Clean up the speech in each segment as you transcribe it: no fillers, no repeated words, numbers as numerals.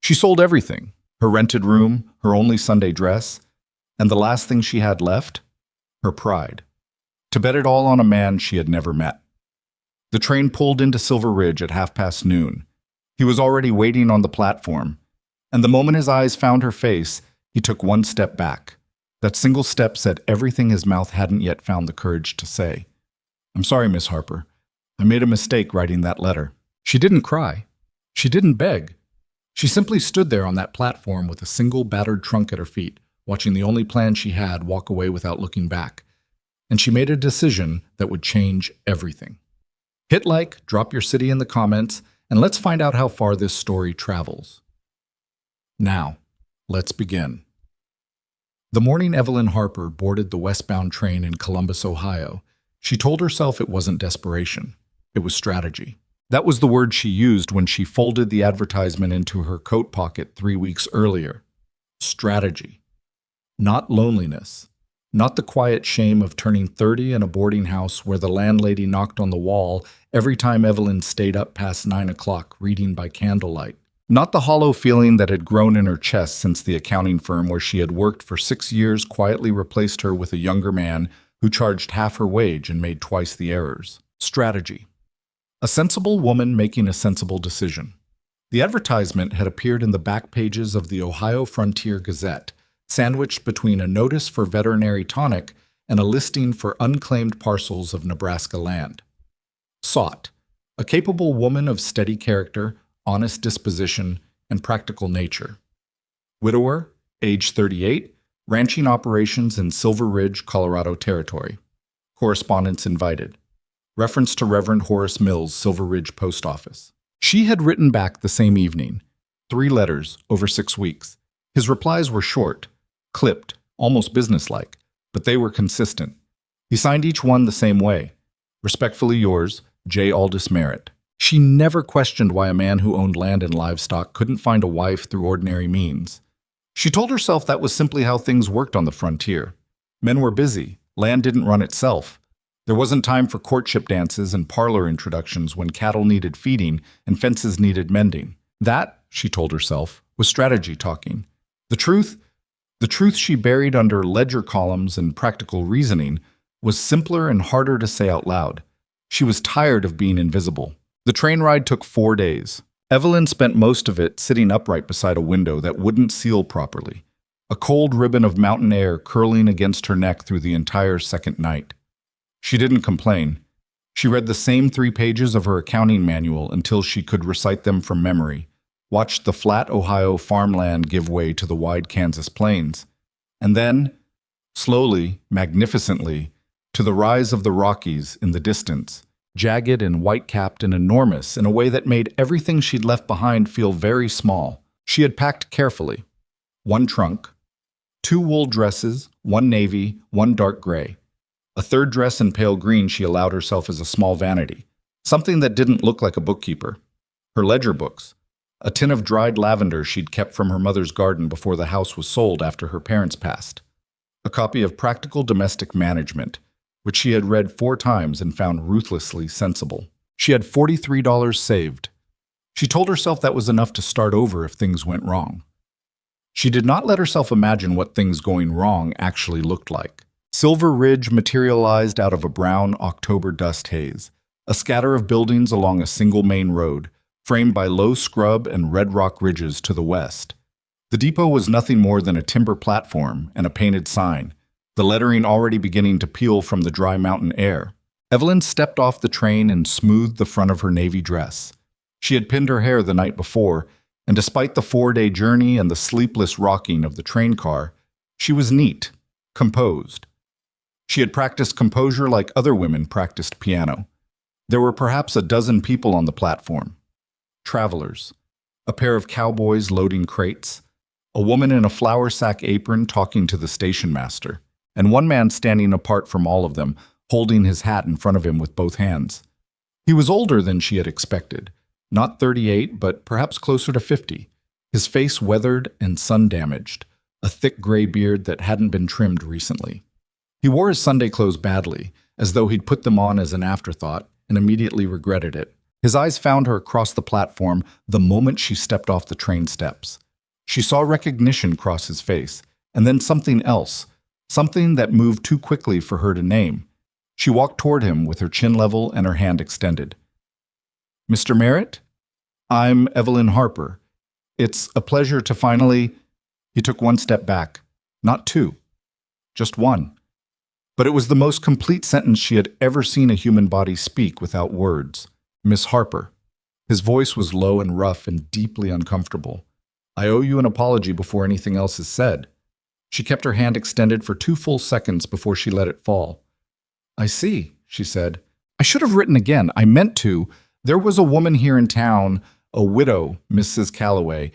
She sold everything, her rented room, her only Sunday dress, and the last thing she had left, her pride, to bet it all on a man she had never met. The train pulled into Silver Ridge at noon. He was already waiting on the platform, and the moment his eyes found her face, he took one step back. That single step said everything his mouth hadn't yet found the courage to say. "I'm sorry, Miss Harper. I made a mistake writing that letter." She didn't cry. She didn't beg. She simply stood there on that platform with a single battered trunk at her feet, watching the only plan she had walk away without looking back. And she made a decision that would change everything. Hit like, drop your city in the comments, and let's find out how far this story travels. Now, let's begin. The morning Evelyn Harper boarded the westbound train in Columbus, Ohio, she told herself it wasn't desperation. It was strategy. That was the word she used when she folded the advertisement into her coat pocket 3 weeks earlier. Strategy. Not loneliness. Not the quiet shame of turning 30 in a boarding house where the landlady knocked on the wall every time Evelyn stayed up past 9 o'clock reading by candlelight. Not the hollow feeling that had grown in her chest since the accounting firm where she had worked for 6 years quietly replaced her with a younger man who charged half her wage and made twice the errors. Strategy. A sensible woman making a sensible decision. The advertisement had appeared in the back pages of the Ohio Frontier Gazette, sandwiched between a notice for veterinary tonic and a listing for unclaimed parcels of Nebraska land. Sought. A capable woman of steady character, honest disposition, and practical nature. Widower, age 38, ranching operations in Silver Ridge, Colorado Territory. Correspondence invited. Reference to Reverend Horace Mills, Silver Ridge Post Office. She had written back the same evening, 3 letters over 6 weeks. His replies were short, clipped, almost businesslike, but they were consistent. He signed each one the same way. Respectfully yours, J. Aldous Merritt. She never questioned why a man who owned land and livestock couldn't find a wife through ordinary means. She told herself that was simply how things worked on the frontier. Men were busy. Land didn't run itself. There wasn't time for courtship dances and parlor introductions when cattle needed feeding and fences needed mending. That, she told herself, was strategy talking. The truth she buried under ledger columns and practical reasoning, was simpler and harder to say out loud. She was tired of being invisible. The train ride took 4 days. Evelyn spent most of it sitting upright beside a window that wouldn't seal properly, a cold ribbon of mountain air curling against her neck through the entire second night. She didn't complain. She read the same 3 pages of her accounting manual until she could recite them from memory, watched the flat Ohio farmland give way to the wide Kansas plains, and then, slowly, magnificently, to the rise of the Rockies in the distance, jagged and white-capped and enormous in a way that made everything she'd left behind feel very small. She had packed carefully. 1 trunk, 2 wool dresses, 1 navy, 1 dark gray. A 3rd dress in pale green she allowed herself as a small vanity, something that didn't look like a bookkeeper. Her ledger books, a tin of dried lavender she'd kept from her mother's garden before the house was sold after her parents passed. A copy of Practical Domestic Management, which she had read 4 times and found ruthlessly sensible. She had $43 saved. She told herself that was enough to start over if things went wrong. She did not let herself imagine what things going wrong actually looked like. Silver Ridge materialized out of a brown October dust haze, a scatter of buildings along a single main road, framed by low scrub and red rock ridges to the west. The depot was nothing more than a timber platform and a painted sign, the lettering already beginning to peel from the dry mountain air. Evelyn stepped off the train and smoothed the front of her navy dress. She had pinned her hair the night before, and despite the 4-day journey and the sleepless rocking of the train car, she was neat, composed. She had practiced composure like other women practiced piano. There were perhaps a dozen people on the platform. Travelers, a pair of cowboys loading crates, a woman in a flour sack apron talking to the station master, and one man standing apart from all of them, holding his hat in front of him with both hands. He was older than she had expected, not 38, but perhaps closer to 50, his face weathered and sun-damaged, a thick gray beard that hadn't been trimmed recently. He wore his Sunday clothes badly, as though he'd put them on as an afterthought, and immediately regretted it. His eyes found her across the platform the moment she stepped off the train steps. She saw recognition cross his face, and then something else, something that moved too quickly for her to name. She walked toward him with her chin level and her hand extended. "Mr. Merritt? I'm Evelyn Harper. It's a pleasure to finally—" He took one step back. Not two. Just one. But it was the most complete sentence she had ever seen a human body speak without words. "Miss Harper." His voice was low and rough and deeply uncomfortable. "I owe you an apology before anything else is said." She kept her hand extended for 2 full seconds before she let it fall. "I see," she said. "I should have written again. I meant to. There was a woman here in town, a widow, Mrs. Calloway.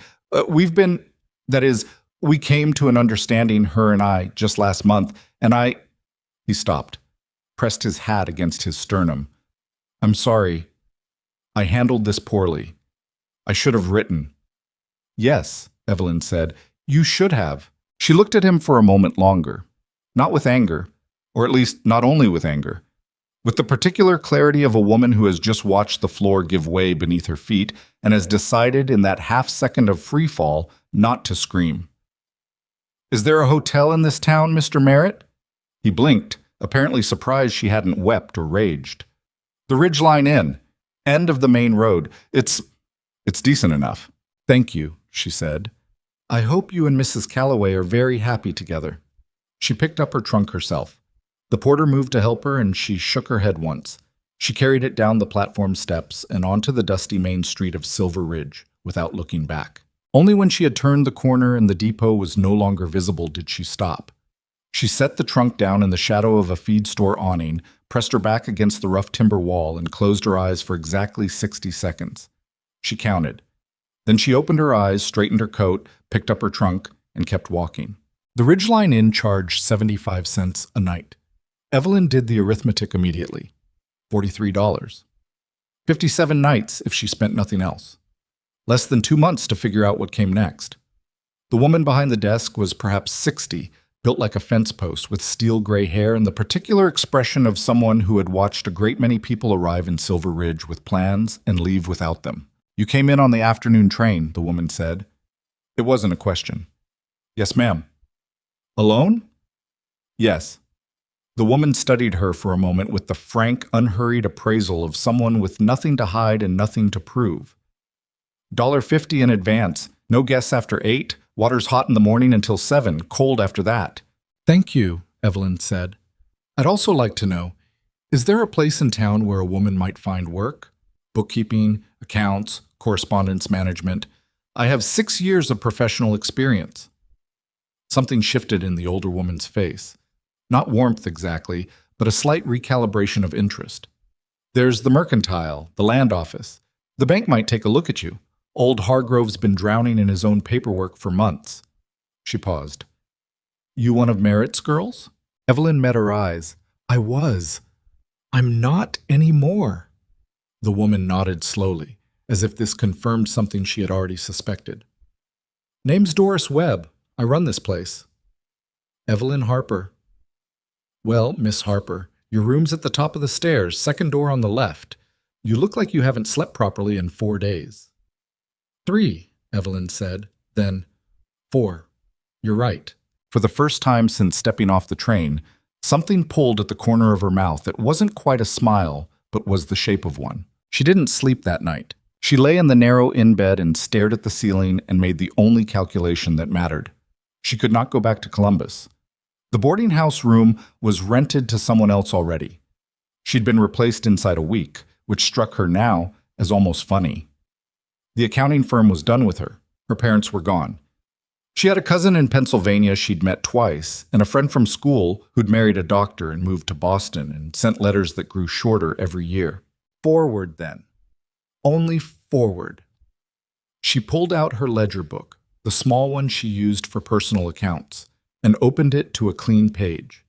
We came to an understanding, her and I, just last month, and I—" He stopped, pressed his hat against his sternum. "I'm sorry. I handled this poorly. I should have written." "Yes," Evelyn said. "You should have." She looked at him for a moment longer. Not with anger, or at least not only with anger. With the particular clarity of a woman who has just watched the floor give way beneath her feet and has decided in that half-second of free fall not to scream. "Is there a hotel in this town, Mr. Merritt?" He blinked, apparently surprised she hadn't wept or raged. "The Ridgeline Inn. End of the main road. It's decent enough." "Thank you," she said. "I hope you and Mrs. Calloway are very happy together." She picked up her trunk herself. The porter moved to help her, and she shook her head once. She carried it down the platform steps and onto the dusty main street of Silver Ridge, without looking back. Only when she had turned the corner and the depot was no longer visible did she stop. She set the trunk down in the shadow of a feed store awning, pressed her back against the rough timber wall, and closed her eyes for exactly 60 seconds. She counted. Then she opened her eyes, straightened her coat, picked up her trunk, and kept walking. The Ridgeline Inn charged 75 cents a night. Evelyn did the arithmetic immediately. $43. 57 nights if she spent nothing else. Less than 2 months to figure out what came next. The woman behind the desk was perhaps 60, built like a fence post with steel gray hair and the particular expression of someone who had watched a great many people arrive in Silver Ridge with plans and leave without them. "You came in on the afternoon train," the woman said. It wasn't a question. "Yes, ma'am." "Alone?" "Yes." The woman studied her for a moment with the frank, unhurried appraisal of someone with nothing to hide and nothing to prove. $1.50 in advance, no guests after 8, water's hot in the morning until 7, cold after that. "Thank you," Evelyn said. "I'd also like to know, is there a place in town where a woman might find work? Bookkeeping, accounts, correspondence management. I have 6 years of professional experience." Something shifted in the older woman's face. Not warmth exactly, but a slight recalibration of interest. "There's the mercantile, the land office. The bank might take a look at you. Old Hargrove's been drowning in his own paperwork for months." She paused. "You one of Merritt's girls?" Evelyn met her eyes. "I was. I'm not anymore." The woman nodded slowly, as if this confirmed something she had already suspected. "Name's Doris Webb. I run this place." "Evelyn Harper." "Well, Miss Harper, your room's at the top of the stairs, second door on the left. You look like you haven't slept properly in 4 days." "3, Evelyn said. Then, 4. You're right." For the first time since stepping off the train, something pulled at the corner of her mouth that wasn't quite a smile, but was the shape of one. She didn't sleep that night. She lay in the narrow inn bed and stared at the ceiling and made the only calculation that mattered. She could not go back to Columbus. The boarding house room was rented to someone else already. She'd been replaced inside a week, which struck her now as almost funny. The accounting firm was done with her. Her parents were gone. She had a cousin in Pennsylvania she'd met twice, and a friend from school who'd married a doctor and moved to Boston and sent letters that grew shorter every year. Forward, then. Only forward. She pulled out her ledger book, the small one she used for personal accounts, and opened it to a clean page.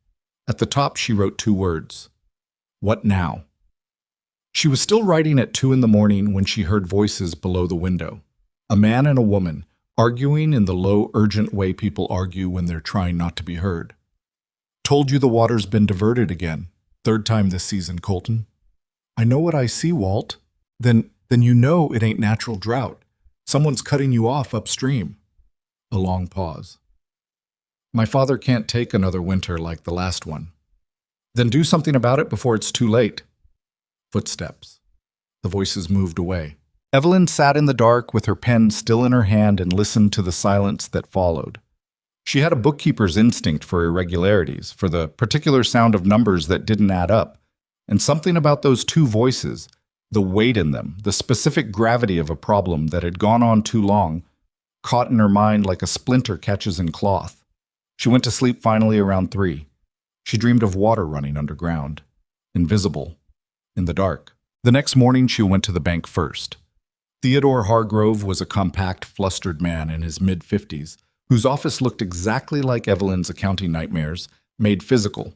At the top she wrote 2 words. What now? She was still writing at 2 a.m. when she heard voices below the window. A man and a woman, arguing in the low, urgent way people argue when they're trying not to be heard. "Told you the water's been diverted again. 3rd time this season, Colton." "I know what I see, Walt." "Then then you know it ain't natural drought. Someone's cutting you off upstream. A long pause. My father can't take another winter like the last one. Then do something about it before it's too late. Footsteps. The voices moved away. Evelyn sat in the dark with her pen still in her hand and listened to the silence that followed. She had a bookkeeper's instinct for irregularities, for the particular sound of numbers that didn't add up, and something about those two voices, the weight in them, the specific gravity of a problem that had gone on too long, caught in her mind like a splinter catches in cloth. She went to sleep finally around 3. She dreamed of water running underground, invisible, in the dark. The next morning she went to the bank first. Theodore Hargrove was a compact, flustered man in his mid-50s, whose office looked exactly like Evelyn's accounting nightmares, made physical.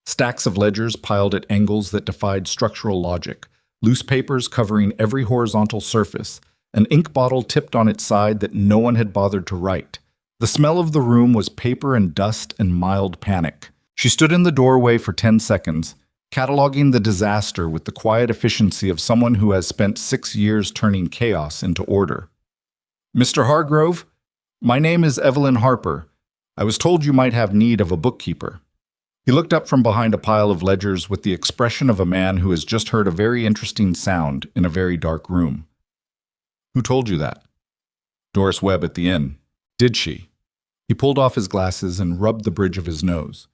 Stacks of ledgers piled at angles that defied structural logic, loose papers covering every horizontal surface, an ink bottle tipped on its side that no one had bothered to write. The smell of the room was paper and dust and mild panic. She stood in the doorway for 10 seconds, cataloging the disaster with the quiet efficiency of someone who has spent 6 years turning chaos into order. Mr. Hargrove, my name is Evelyn Harper. I was told you might have need of a bookkeeper. He looked up from behind a pile of ledgers with the expression of a man who has just heard a very interesting sound in a very dark room. Who told you that? Doris Webb at the inn. Did she? He pulled off his glasses and rubbed the bridge of his nose.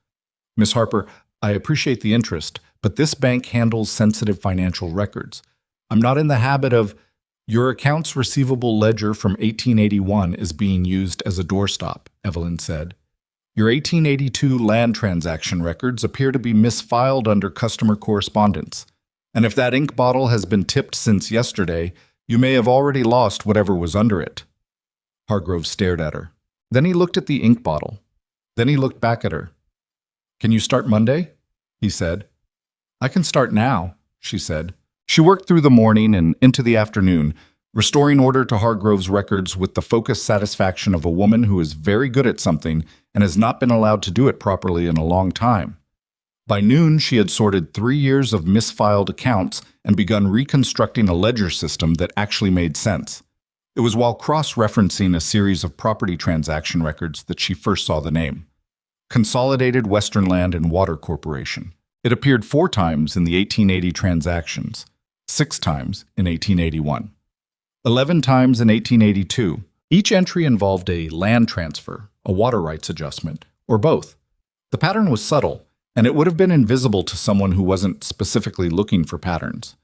Miss Harper, I appreciate the interest, but this bank handles sensitive financial records. I'm not in the habit of... Your accounts receivable ledger from 1881 is being used as a doorstop, Evelyn said. Your 1882 land transaction records appear to be misfiled under customer correspondence. And if that ink bottle has been tipped since yesterday, you may have already lost whatever was under it. Hargrove stared at her. Then he looked at the ink bottle. Then he looked back at her. Can you start Monday? He said. I can start now, she said. She worked through the morning and into the afternoon, restoring order to Hargrove's records with the focused satisfaction of a woman who is very good at something and has not been allowed to do it properly in a long time. By noon, she had sorted 3 years of misfiled accounts and begun reconstructing a ledger system that actually made sense. It was while cross-referencing a series of property transaction records that she first saw the name. Consolidated Western Land and Water Corporation. It appeared 4 times in the 1880 transactions, 6 times in 1881, 11 times in 1882. Each entry involved a land transfer, a water rights adjustment, or both. The pattern was subtle, and it would have been invisible to someone who wasn't specifically looking for patterns.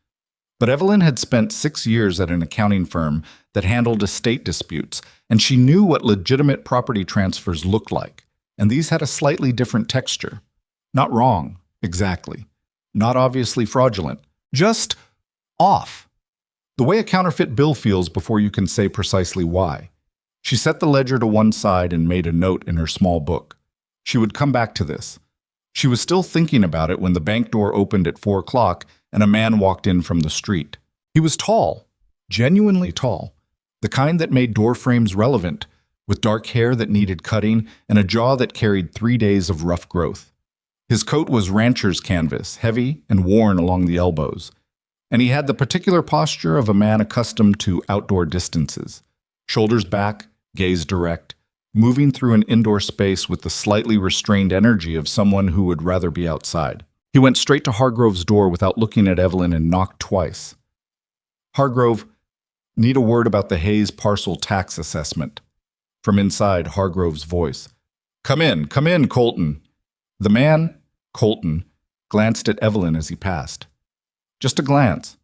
But Evelyn had spent 6 years at an accounting firm that handled estate disputes, and she knew what legitimate property transfers looked like, and these had a slightly different texture. Not wrong, exactly. Not obviously fraudulent. Just off. The way a counterfeit bill feels before you can say precisely why. She set the ledger to one side and made a note in her small book. She would come back to this. She was still thinking about it when the bank door opened at 4 o'clock and a man walked in from the street. He was tall, genuinely tall, the kind that made door frames relevant, with dark hair that needed cutting and a jaw that carried 3 days of rough growth. His coat was rancher's canvas, heavy and worn along the elbows, and he had the particular posture of a man accustomed to outdoor distances, shoulders back, gaze direct, moving through an indoor space with the slightly restrained energy of someone who would rather be outside. He went straight to Hargrove's door without looking at Evelyn and knocked twice. Hargrove, need a word about the Hayes parcel tax assessment. From inside, Hargrove's voice. Come in, Colton. The man, Colton, glanced at Evelyn as he passed. Just a glance.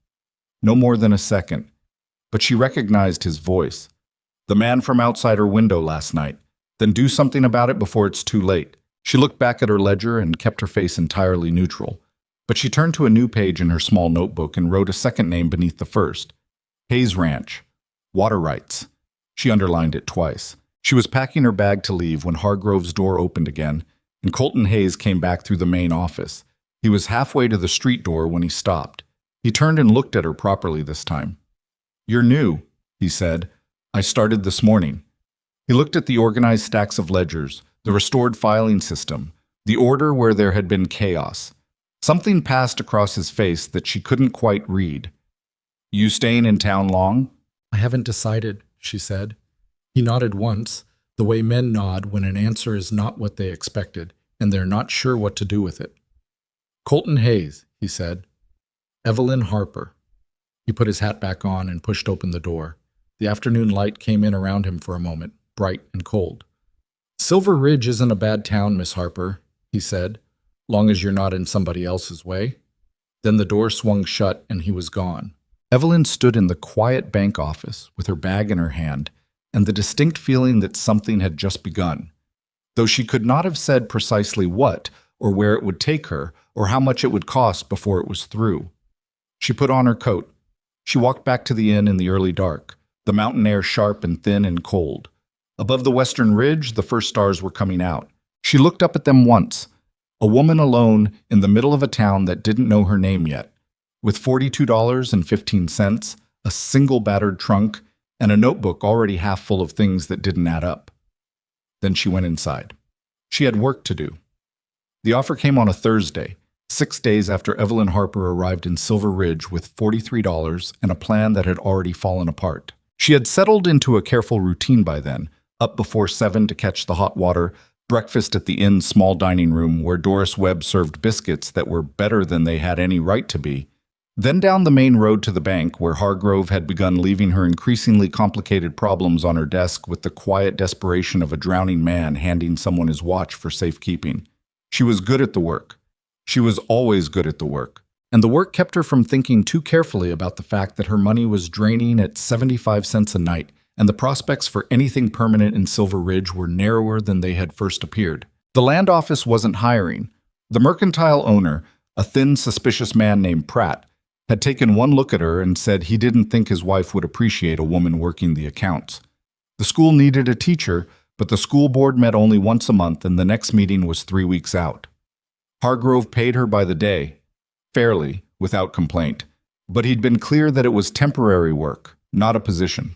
No more than a second. But she recognized his voice. The man from outside her window last night. Then do something about it before it's too late. She looked back at her ledger and kept her face entirely neutral. But she turned to a new page in her small notebook and wrote a second name beneath the first. Hayes Ranch. Water rights. She underlined it twice. She was packing her bag to leave when Hargrove's door opened again, and Colton Hayes came back through the main office. He was halfway to the street door when he stopped. He turned and looked at her properly this time. You're new, he said. I started this morning. He looked at the organized stacks of ledgers, the restored filing system, the order where there had been chaos. Something passed across his face that she couldn't quite read. You staying in town long? I haven't decided, she said. He nodded once, the way men nod when an answer is not what they expected, and they're not sure what to do with it. Colton Hayes, he said. Evelyn Harper. He put his hat back on and pushed open the door. The afternoon light came in around him for a moment, bright and cold. Silver Ridge isn't a bad town, Miss Harper, he said, long as you're not in somebody else's way. Then the door swung shut and he was gone. Evelyn stood in the quiet bank office with her bag in her hand and the distinct feeling that something had just begun. Though she could not have said precisely what or where it would take her or how much it would cost before it was through. She put on her coat. She walked back to the inn in the early dark, the mountain air sharp and thin and cold. Above the western ridge, the first stars were coming out. She looked up at them once, a woman alone in the middle of a town that didn't know her name yet, with $42.15, a single battered trunk, and a notebook already half full of things that didn't add up. Then she went inside. She had work to do. The offer came on a Thursday, 6 days after Evelyn Harper arrived in Silver Ridge with $43 and a plan that had already fallen apart. She had settled into a careful routine by then, up before 7 to catch the hot water, breakfast at the inn's small dining room where Doris Webb served biscuits that were better than they had any right to be, then down the main road to the bank where Hargrove had begun leaving her increasingly complicated problems on her desk with the quiet desperation of a drowning man handing someone his watch for safekeeping. She was good at the work. She was always good at the work. And the work kept her from thinking too carefully about the fact that her money was draining at 75 cents a night, and the prospects for anything permanent in Silver Ridge were narrower than they had first appeared. The land office wasn't hiring. The mercantile owner, a thin, suspicious man named Pratt, had taken one look at her and said he didn't think his wife would appreciate a woman working the accounts. The school needed a teacher, but the school board met only once a month and the next meeting was 3 weeks out. Hargrove paid her by the day, fairly, without complaint, but he'd been clear that it was temporary work, not a position.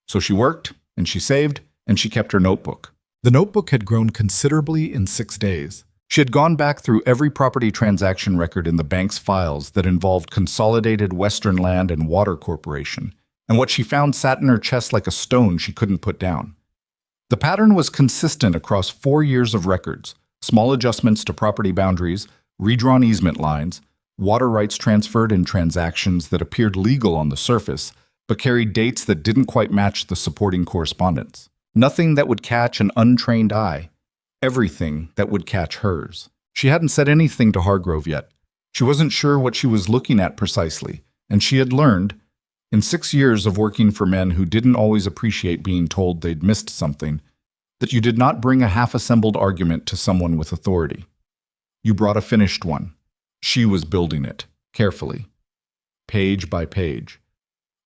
So she worked, and she saved, and she kept her notebook. The notebook had grown considerably in 6 days. She had gone back through every property transaction record in the bank's files that involved Consolidated Western Land and Water Corporation, and what she found sat in her chest like a stone she couldn't put down. The pattern was consistent across 4 years of records, small adjustments to property boundaries, redrawn easement lines, water rights transferred in transactions that appeared legal on the surface, but carried dates that didn't quite match the supporting correspondence. Nothing that would catch an untrained eye. Everything that would catch hers. She hadn't said anything to Hargrove yet. She wasn't sure what she was looking at precisely, and she had learned, in 6 years of working for men who didn't always appreciate being told they'd missed something, that you did not bring a half-assembled argument to someone with authority. You brought a finished one. She was building it, carefully, page by page.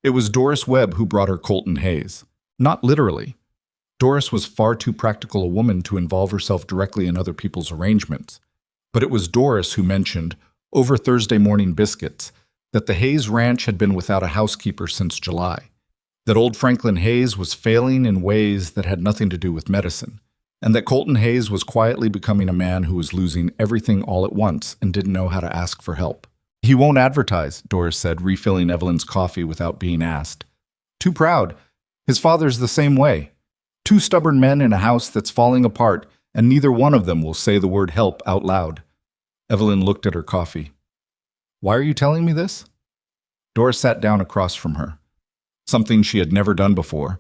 It was Doris Webb who brought her Colton Hayes. Not literally. Doris was far too practical a woman to involve herself directly in other people's arrangements. But it was Doris who mentioned, over Thursday morning biscuits, that the Hayes Ranch had been without a housekeeper since July, that old Franklin Hayes was failing in ways that had nothing to do with medicine, and that Colton Hayes was quietly becoming a man who was losing everything all at once and didn't know how to ask for help. He won't advertise, Doris said, refilling Evelyn's coffee without being asked. Too proud. His father's the same way. 2 stubborn men in a house that's falling apart, and neither one of them will say the word help out loud. Evelyn looked at her coffee. Why are you telling me this? Doris sat down across from her, something she had never done before,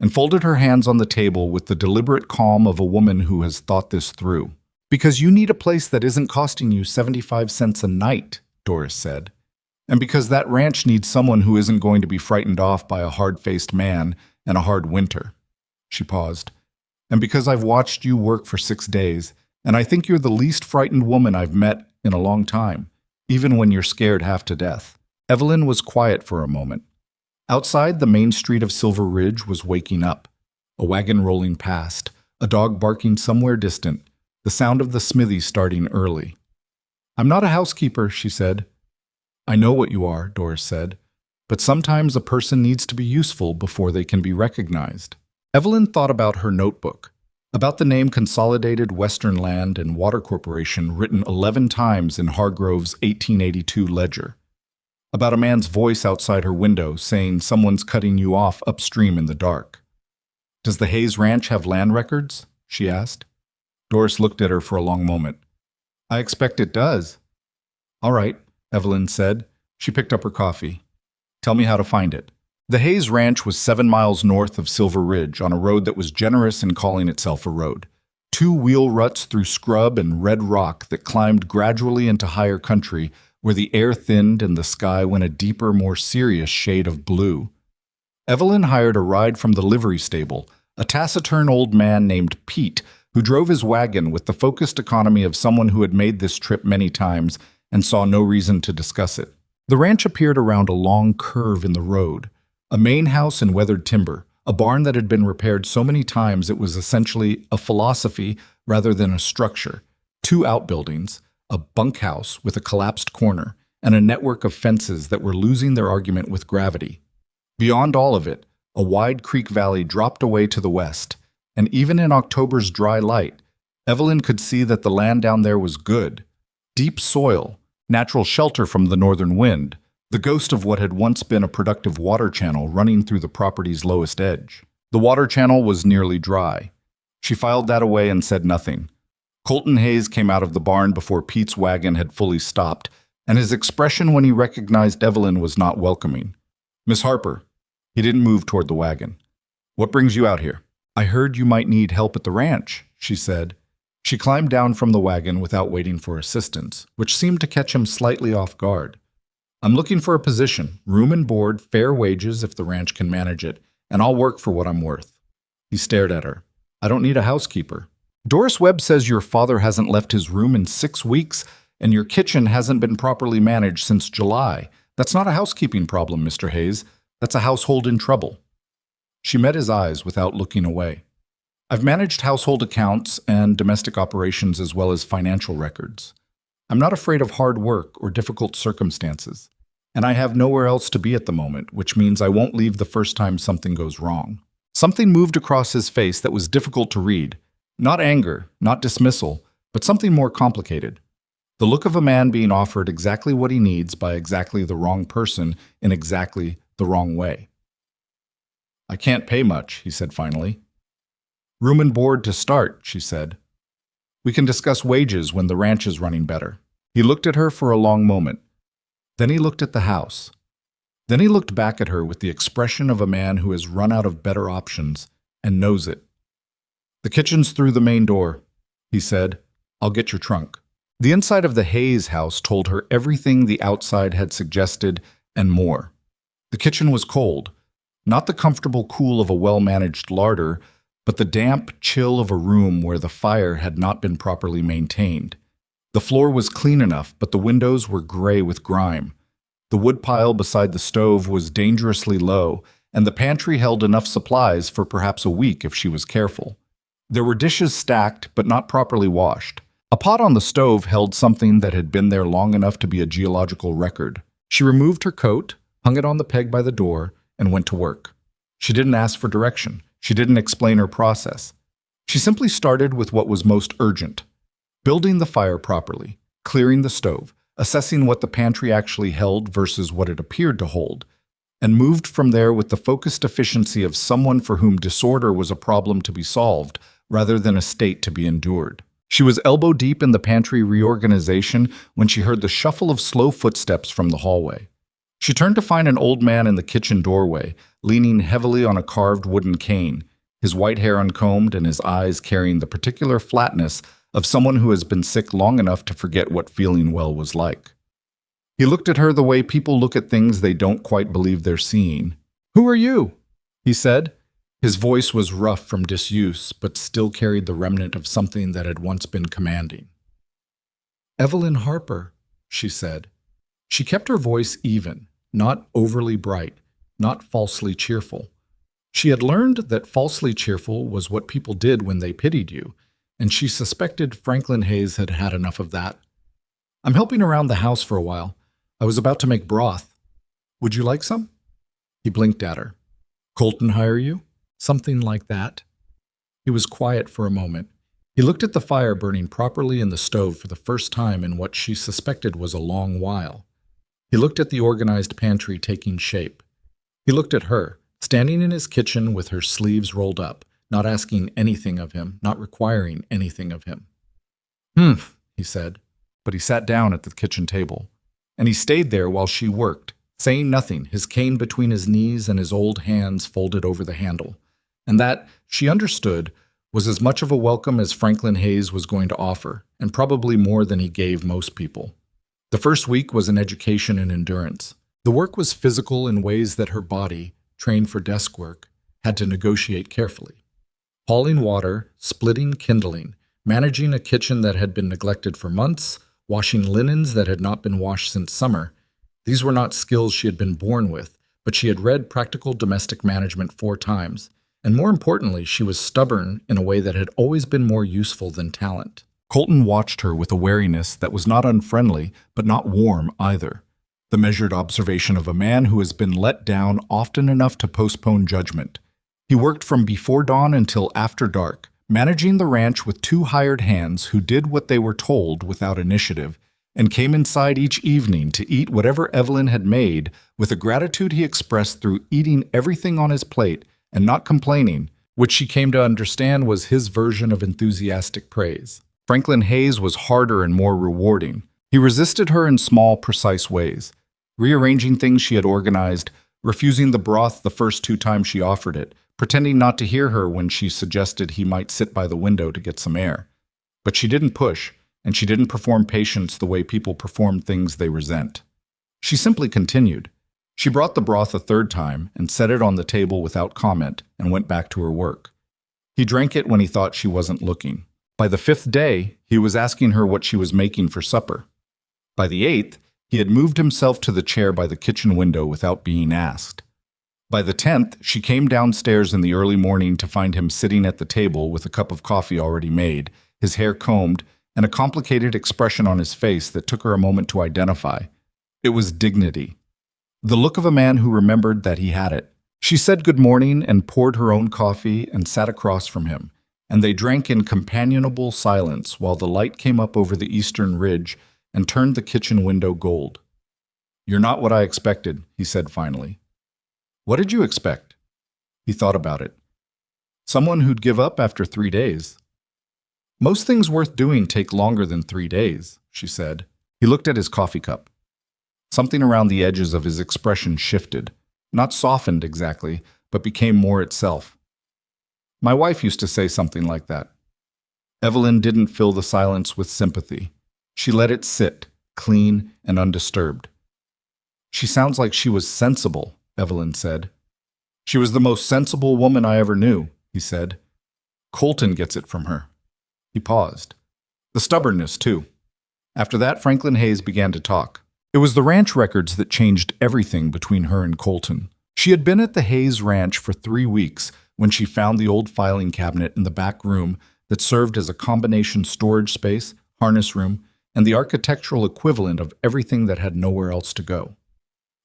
and folded her hands on the table with the deliberate calm of a woman who has thought this through. Because you need a place that isn't costing you 75 cents a night, Doris said, and because that ranch needs someone who isn't going to be frightened off by a hard-faced man and a hard winter. She paused. And because I've watched you work for 6 days, and I think you're the least frightened woman I've met in a long time, even when you're scared half to death. Evelyn was quiet for a moment. Outside, the main street of Silver Ridge was waking up. A wagon rolling past, a dog barking somewhere distant, the sound of the smithy starting early. I'm not a housekeeper, she said. I know what you are, Doris said, but sometimes a person needs to be useful before they can be recognized. Evelyn thought about her notebook, about the name Consolidated Western Land and Water Corporation written 11 times in Hargrove's 1882 ledger, about a man's voice outside her window saying someone's cutting you off upstream in the dark. Does the Hayes Ranch have land records? She asked. Doris looked at her for a long moment. I expect it does. All right, Evelyn said. She picked up her coffee. Tell me how to find it. The Hayes Ranch was 7 miles north of Silver Ridge on a road that was generous in calling itself a road. 2 wheel ruts through scrub and red rock that climbed gradually into higher country where the air thinned and the sky went a deeper, more serious shade of blue. Evelyn hired a ride from the livery stable, a taciturn old man named Pete, who drove his wagon with the focused economy of someone who had made this trip many times and saw no reason to discuss it. The ranch appeared around a long curve in the road, a main house in weathered timber, a barn that had been repaired so many times it was essentially a philosophy rather than a structure, 2 outbuildings, a bunkhouse with a collapsed corner, and a network of fences that were losing their argument with gravity. Beyond all of it, a wide creek valley dropped away to the west, and even in October's dry light, Evelyn could see that the land down there was good. Deep soil, natural shelter from the northern wind, the ghost of what had once been a productive water channel running through the property's lowest edge. The water channel was nearly dry. She filed that away and said nothing. Colton Hayes came out of the barn before Pete's wagon had fully stopped, and his expression when he recognized Evelyn was not welcoming. Miss Harper. He didn't move toward the wagon. What brings you out here? I heard you might need help at the ranch, she said. She climbed down from the wagon without waiting for assistance, which seemed to catch him slightly off guard. I'm looking for a position, room and board, fair wages if the ranch can manage it, and I'll work for what I'm worth. He stared at her. I don't need a housekeeper. Doris Webb says your father hasn't left his room in 6 weeks, and your kitchen hasn't been properly managed since July. That's not a housekeeping problem, Mr. Hayes. That's a household in trouble. She met his eyes without looking away. I've managed household accounts and domestic operations as well as financial records. I'm not afraid of hard work or difficult circumstances, and I have nowhere else to be at the moment, which means I won't leave the first time something goes wrong. Something moved across his face that was difficult to read. Not anger, not dismissal, but something more complicated. The look of a man being offered exactly what he needs by exactly the wrong person in exactly the wrong way. I can't pay much, he said finally. Room and board to start, she said. We can discuss wages when the ranch is running better. He looked at her for a long moment. Then he looked at the house. Then he looked back at her with the expression of a man who has run out of better options and knows it. The kitchen's through the main door, he said. I'll get your trunk. The inside of the Hayes house told her everything the outside had suggested and more. The kitchen was cold, not the comfortable cool of a well-managed larder, but the damp chill of a room where the fire had not been properly maintained. The floor was clean enough, but the windows were gray with grime. The woodpile beside the stove was dangerously low, and the pantry held enough supplies for perhaps a week if she was careful. There were dishes stacked, but not properly washed. A pot on the stove held something that had been there long enough to be a geological record. She removed her coat, hung it on the peg by the door, and went to work. She didn't ask for direction. She didn't explain her process. She simply started with what was most urgent: building the fire properly, clearing the stove, assessing what the pantry actually held versus what it appeared to hold, and moved from there with the focused efficiency of someone for whom disorder was a problem to be solved rather than a state to be endured. She was elbow-deep in the pantry reorganization when she heard the shuffle of slow footsteps from the hallway. She turned to find an old man in the kitchen doorway, leaning heavily on a carved wooden cane, his white hair uncombed and his eyes carrying the particular flatness of someone who has been sick long enough to forget what feeling well was like. He looked at her the way people look at things they don't quite believe they're seeing. "Who are you?" he said. His voice was rough from disuse, but still carried the remnant of something that had once been commanding. "Evelyn Harper," she said. She kept her voice even, not overly bright, not falsely cheerful. She had learned that falsely cheerful was what people did when they pitied you, and she suspected Franklin Hayes had had enough of that. "I'm helping around the house for a while. I was about to make broth. Would you like some?" He blinked at her. "Colton hire you?" "Something like that." He was quiet for a moment. He looked at the fire burning properly in the stove for the first time in what she suspected was a long while. He looked at the organized pantry taking shape. He looked at her, standing in his kitchen with her sleeves rolled up, not asking anything of him, not requiring anything of him. He said, but he sat down at the kitchen table. And he stayed there while she worked, saying nothing, his cane between his knees and his old hands folded over the handle. And that, she understood, was as much of a welcome as Franklin Hayes was going to offer, and probably more than he gave most people. The first week was an education in endurance. The work was physical in ways that her body, trained for desk work, had to negotiate carefully. Hauling water, splitting kindling, managing a kitchen that had been neglected for months, washing linens that had not been washed since summer. These were not skills she had been born with, but she had read Practical Domestic Management 4 times, and more importantly, she was stubborn in a way that had always been more useful than talent. Colton watched her with a wariness that was not unfriendly, but not warm either. The measured observation of a man who has been let down often enough to postpone judgment. He worked from before dawn until after dark, managing the ranch with 2 hired hands who did what they were told without initiative, and came inside each evening to eat whatever Evelyn had made with a gratitude he expressed through eating everything on his plate and not complaining, which she came to understand was his version of enthusiastic praise. Franklin Hayes was harder and more rewarding. He resisted her in small, precise ways, rearranging things she had organized, refusing the broth the first 2 times she offered it, pretending not to hear her when she suggested he might sit by the window to get some air. But she didn't push, and she didn't perform patience the way people perform things they resent. She simply continued. She brought the broth a 3rd time and set it on the table without comment and went back to her work. He drank it when he thought she wasn't looking. By the 5th day, he was asking her what she was making for supper. By the 8th, he had moved himself to the chair by the kitchen window without being asked. By the 10th, she came downstairs in the early morning to find him sitting at the table with a cup of coffee already made, his hair combed, and a complicated expression on his face that took her a moment to identify. It was dignity. The look of a man who remembered that he had it. She said good morning and poured her own coffee and sat across from him, and they drank in companionable silence while the light came up over the eastern ridge and turned the kitchen window gold. "You're not what I expected," he said finally. "What did you expect?" He thought about it. Someone who'd give up after 3 days. "Most things worth doing take longer than 3 days," she said. He looked at his coffee cup. Something around the edges of his expression shifted, not softened exactly, but became more itself. "My wife used to say something like that." Evelyn didn't fill the silence with sympathy. She let it sit, clean and undisturbed. "She sounds like she was sensible," Evelyn said. "She was the most sensible woman I ever knew," he said. "Colton gets it from her." He paused. The stubbornness, too. After that, Franklin Hayes began to talk. It was the ranch records that changed everything between her and Colton. She had been at the Hayes Ranch for 3 weeks when she found the old filing cabinet in the back room that served as a combination storage space, harness room, and the architectural equivalent of everything that had nowhere else to go.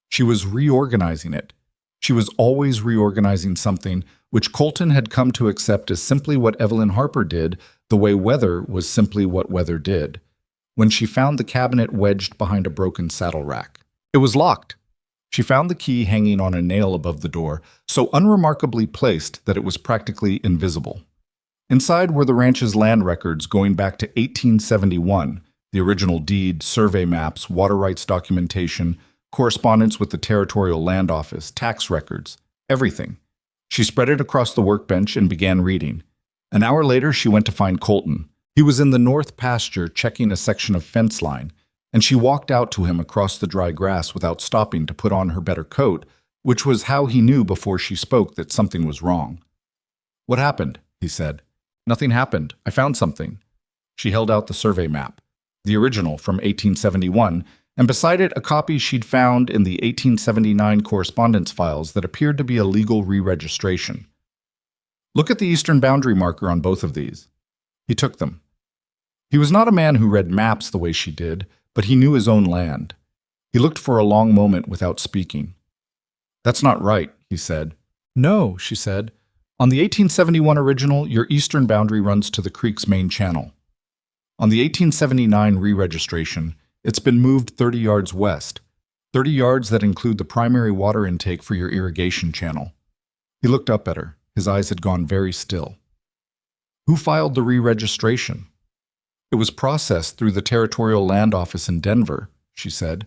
She was reorganizing it. She was always reorganizing something which Colton had come to accept as simply what Evelyn Harper did, the way weather was simply what weather did. When she found the cabinet wedged behind a broken saddle rack, it was locked. She found the key hanging on a nail above the door, so unremarkably placed that it was practically invisible. Inside were the ranch's land records going back to 1871, the original deed, survey maps, water rights documentation, correspondence with the Territorial Land Office, tax records, everything. She spread it across the workbench and began reading. An hour later, she went to find Colton. He was in the north pasture checking a section of fence line, and she walked out to him across the dry grass without stopping to put on her better coat, which was how he knew before she spoke that something was wrong. "What happened?" he said. "Nothing happened. I found something." She held out the survey map, the original from 1871, and beside it a copy she'd found in the 1879 correspondence files that appeared to be a legal re-registration. "Look at the eastern boundary marker on both of these." He took them. He was not a man who read maps the way she did, but he knew his own land. He looked for a long moment without speaking. "That's not right," he said. "No," she said. "On the 1871 original, your eastern boundary runs to the creek's main channel. On the 1879 re-registration, it's been moved 30 yards west. 30 yards that include the primary water intake for your irrigation channel. He looked up at her. His eyes had gone very still. Who filed the re-registration? It was processed through the Territorial Land Office in Denver, she said.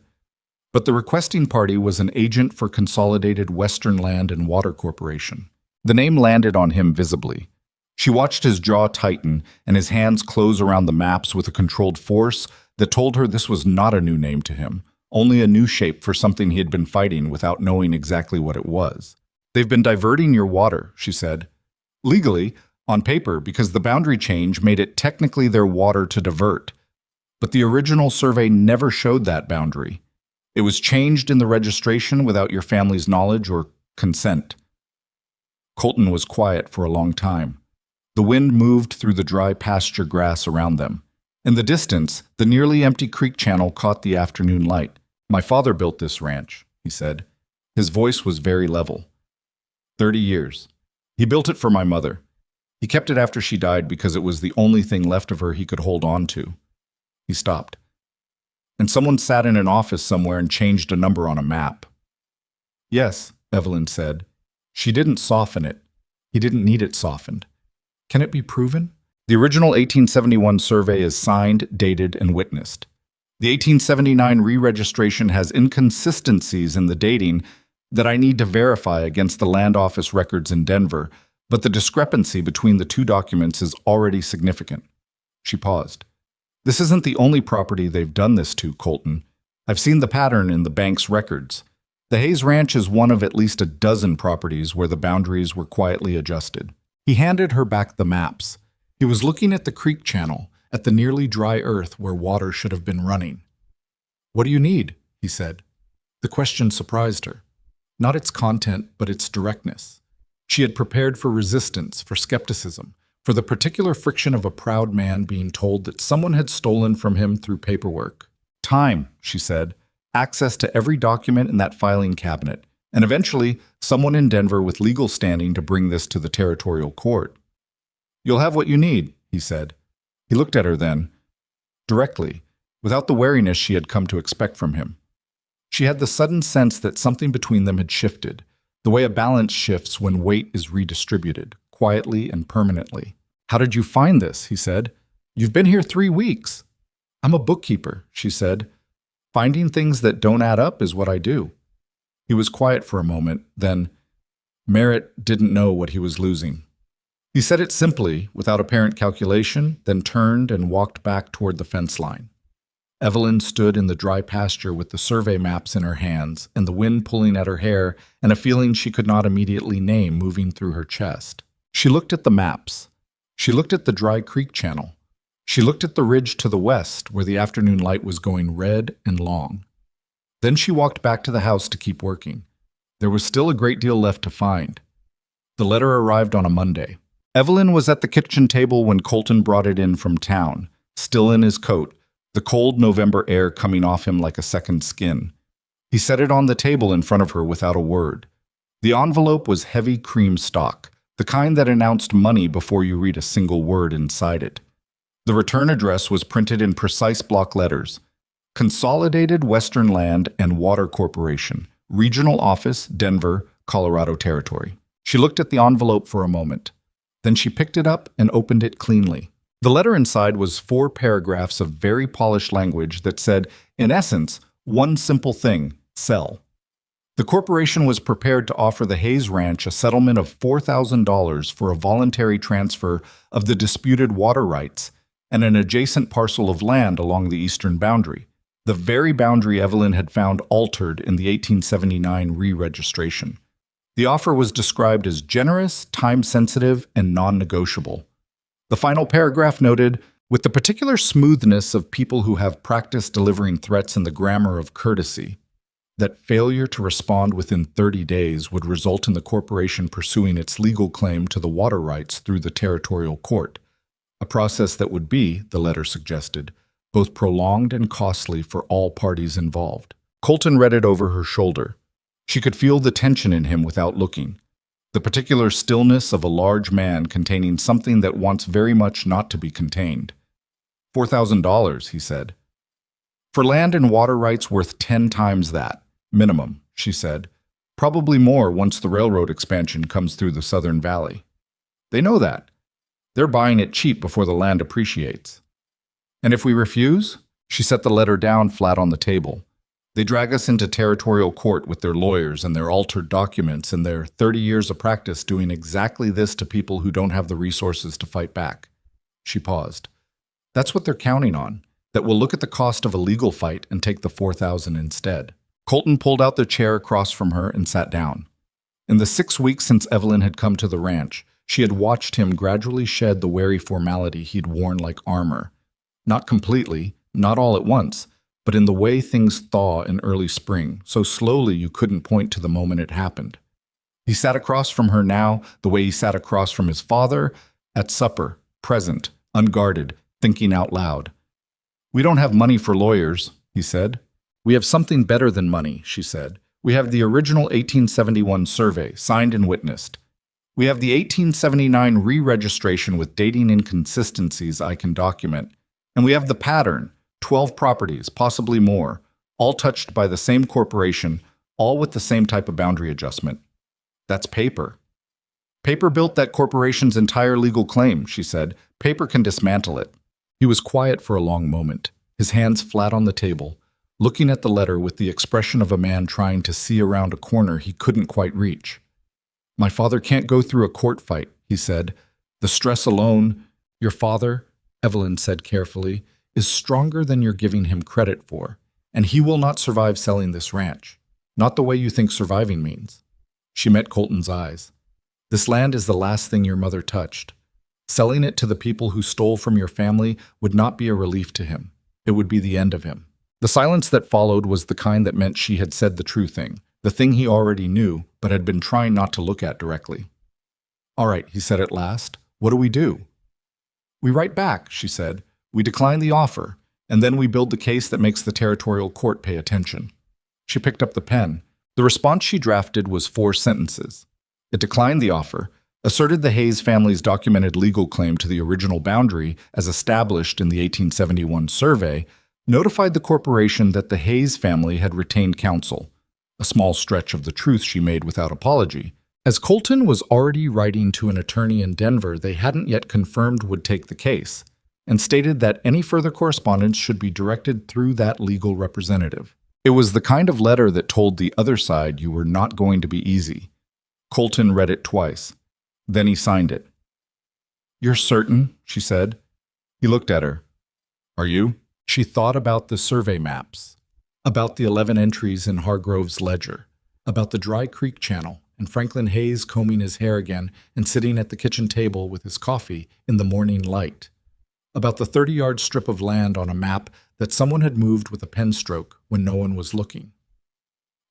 But the requesting party was an agent for Consolidated Western Land and Water Corporation. The name landed on him visibly. She watched his jaw tighten and his hands close around the maps with a controlled force that told her this was not a new name to him, only a new shape for something he had been fighting without knowing exactly what it was. They've been diverting your water, she said. Legally, on paper, because the boundary change made it technically their water to divert. But the original survey never showed that boundary. It was changed in the registration without your family's knowledge or consent. Colton was quiet for a long time. The wind moved through the dry pasture grass around them. In the distance, the nearly empty creek channel caught the afternoon light. My father built this ranch, he said. His voice was very level. 30 years. He built it for my mother. He kept it after she died because it was the only thing left of her he could hold on to. He stopped. And someone sat in an office somewhere and changed a number on a map. Yes, Evelyn said. She didn't soften it. He didn't need it softened. Can it be proven? The original 1871 survey is signed, dated, and witnessed. The 1879 re-registration has inconsistencies in the dating that I need to verify against the land office records in Denver, but the discrepancy between the two documents is already significant. She paused. This isn't the only property they've done this to, Colton. I've seen the pattern in the bank's records. The Hayes Ranch is one of at least a dozen properties where the boundaries were quietly adjusted. He handed her back the maps. He was looking at the creek channel, at the nearly dry earth where water should have been running. What do you need? He said. The question surprised her. Not its content, but its directness. She had prepared for resistance, for skepticism, for the particular friction of a proud man being told that someone had stolen from him through paperwork. Time, she said, access to every document in that filing cabinet, and eventually someone in Denver with legal standing to bring this to the territorial court. You'll have what you need, he said. He looked at her then, directly, without the wariness she had come to expect from him. She had the sudden sense that something between them had shifted, the way a balance shifts when weight is redistributed, quietly and permanently. How did you find this? He said. You've been here 3 weeks. I'm a bookkeeper, she said. Finding things that don't add up is what I do. He was quiet for a moment, then Merritt didn't know what he was losing. He said it simply, without apparent calculation, then turned and walked back toward the fence line. Evelyn stood in the dry pasture with the survey maps in her hands and the wind pulling at her hair and a feeling she could not immediately name moving through her chest. She looked at the maps. She looked at the dry creek channel. She looked at the ridge to the west where the afternoon light was going red and long. Then she walked back to the house to keep working. There was still a great deal left to find. The letter arrived on a Monday. Evelyn was at the kitchen table when Colton brought it in from town, still in his coat, the cold November air coming off him like a second skin. He set it on the table in front of her without a word. The envelope was heavy cream stock, the kind that announced money before you read a single word inside it. The return address was printed in precise block letters. Consolidated Western Land and Water Corporation, Regional Office, Denver, Colorado Territory. She looked at the envelope for a moment. Then she picked it up and opened it cleanly. The letter inside was 4 paragraphs of very polished language that said, in essence, one simple thing: sell. The corporation was prepared to offer the Hayes Ranch a settlement of $4,000 for a voluntary transfer of the disputed water rights and an adjacent parcel of land along the eastern boundary, the very boundary Evelyn had found altered in the 1879 re-registration. The offer was described as generous, time-sensitive, and non-negotiable. The final paragraph noted, with the particular smoothness of people who have practiced delivering threats in the grammar of courtesy, that failure to respond within 30 days would result in the corporation pursuing its legal claim to the water rights through the territorial court, a process that would be, the letter suggested, both prolonged and costly for all parties involved. Colton read it over her shoulder. She could feel the tension in him without looking, the particular stillness of a large man containing something that wants very much not to be contained. $4,000, he said. For land and water rights worth 10 times that. Minimum, she said. Probably more once the railroad expansion comes through the Southern Valley. They know that. They're buying it cheap before the land appreciates. And if we refuse? She set the letter down flat on the table. They drag us into territorial court with their lawyers and their altered documents and their 30 years of practice doing exactly this to people who don't have the resources to fight back. She paused. That's what they're counting on, that we'll look at the cost of a legal fight and take the $4,000 instead. Colton pulled out the chair across from her and sat down. In the 6 weeks since Evelyn had come to the ranch, she had watched him gradually shed the wary formality he'd worn like armor. Not completely, not all at once, but in the way things thaw in early spring, so slowly you couldn't point to the moment it happened. He sat across from her now the way he sat across from his father, at supper, present, unguarded, thinking out loud. We don't have money for lawyers, he said. We have something better than money, she said. We have the original 1871 survey, signed and witnessed. We have the 1879 re-registration with dating inconsistencies I can document. And we have the pattern, 12 properties, possibly more, all touched by the same corporation, all with the same type of boundary adjustment. That's paper. Paper built that corporation's entire legal claim, she said. Paper can dismantle it. He was quiet for a long moment, his hands flat on the table, looking at the letter with the expression of a man trying to see around a corner he couldn't quite reach. My father can't go through a court fight, he said. The stress alone, your father, Evelyn said carefully, is stronger than you're giving him credit for, and he will not survive selling this ranch. Not the way you think surviving means. She met Colton's eyes. This land is the last thing your mother touched. Selling it to the people who stole from your family would not be a relief to him. It would be the end of him. The silence that followed was the kind that meant she had said the true thing, the thing he already knew, but had been trying not to look at directly. All right, he said at last. What do we do? We write back, she said. We decline the offer, and then we build the case that makes the territorial court pay attention. She picked up the pen. The response she drafted was 4 sentences. It declined the offer, asserted the Hayes family's documented legal claim to the original boundary as established in the 1871 survey, notified the corporation that the Hayes family had retained counsel, a small stretch of the truth she made without apology. As Colton was already writing to an attorney in Denver they hadn't yet confirmed would take the case, and stated that any further correspondence should be directed through that legal representative. It was the kind of letter that told the other side you were not going to be easy. Colton read it twice. Then he signed it. You're certain, she said. He looked at her. Are you? She thought about the survey maps, about the 11 entries in Hargrove's ledger, about the Dry Creek Channel, and Franklin Hayes combing his hair again and sitting at the kitchen table with his coffee in the morning light, about the 30-yard strip of land on a map that someone had moved with a pen stroke when no one was looking.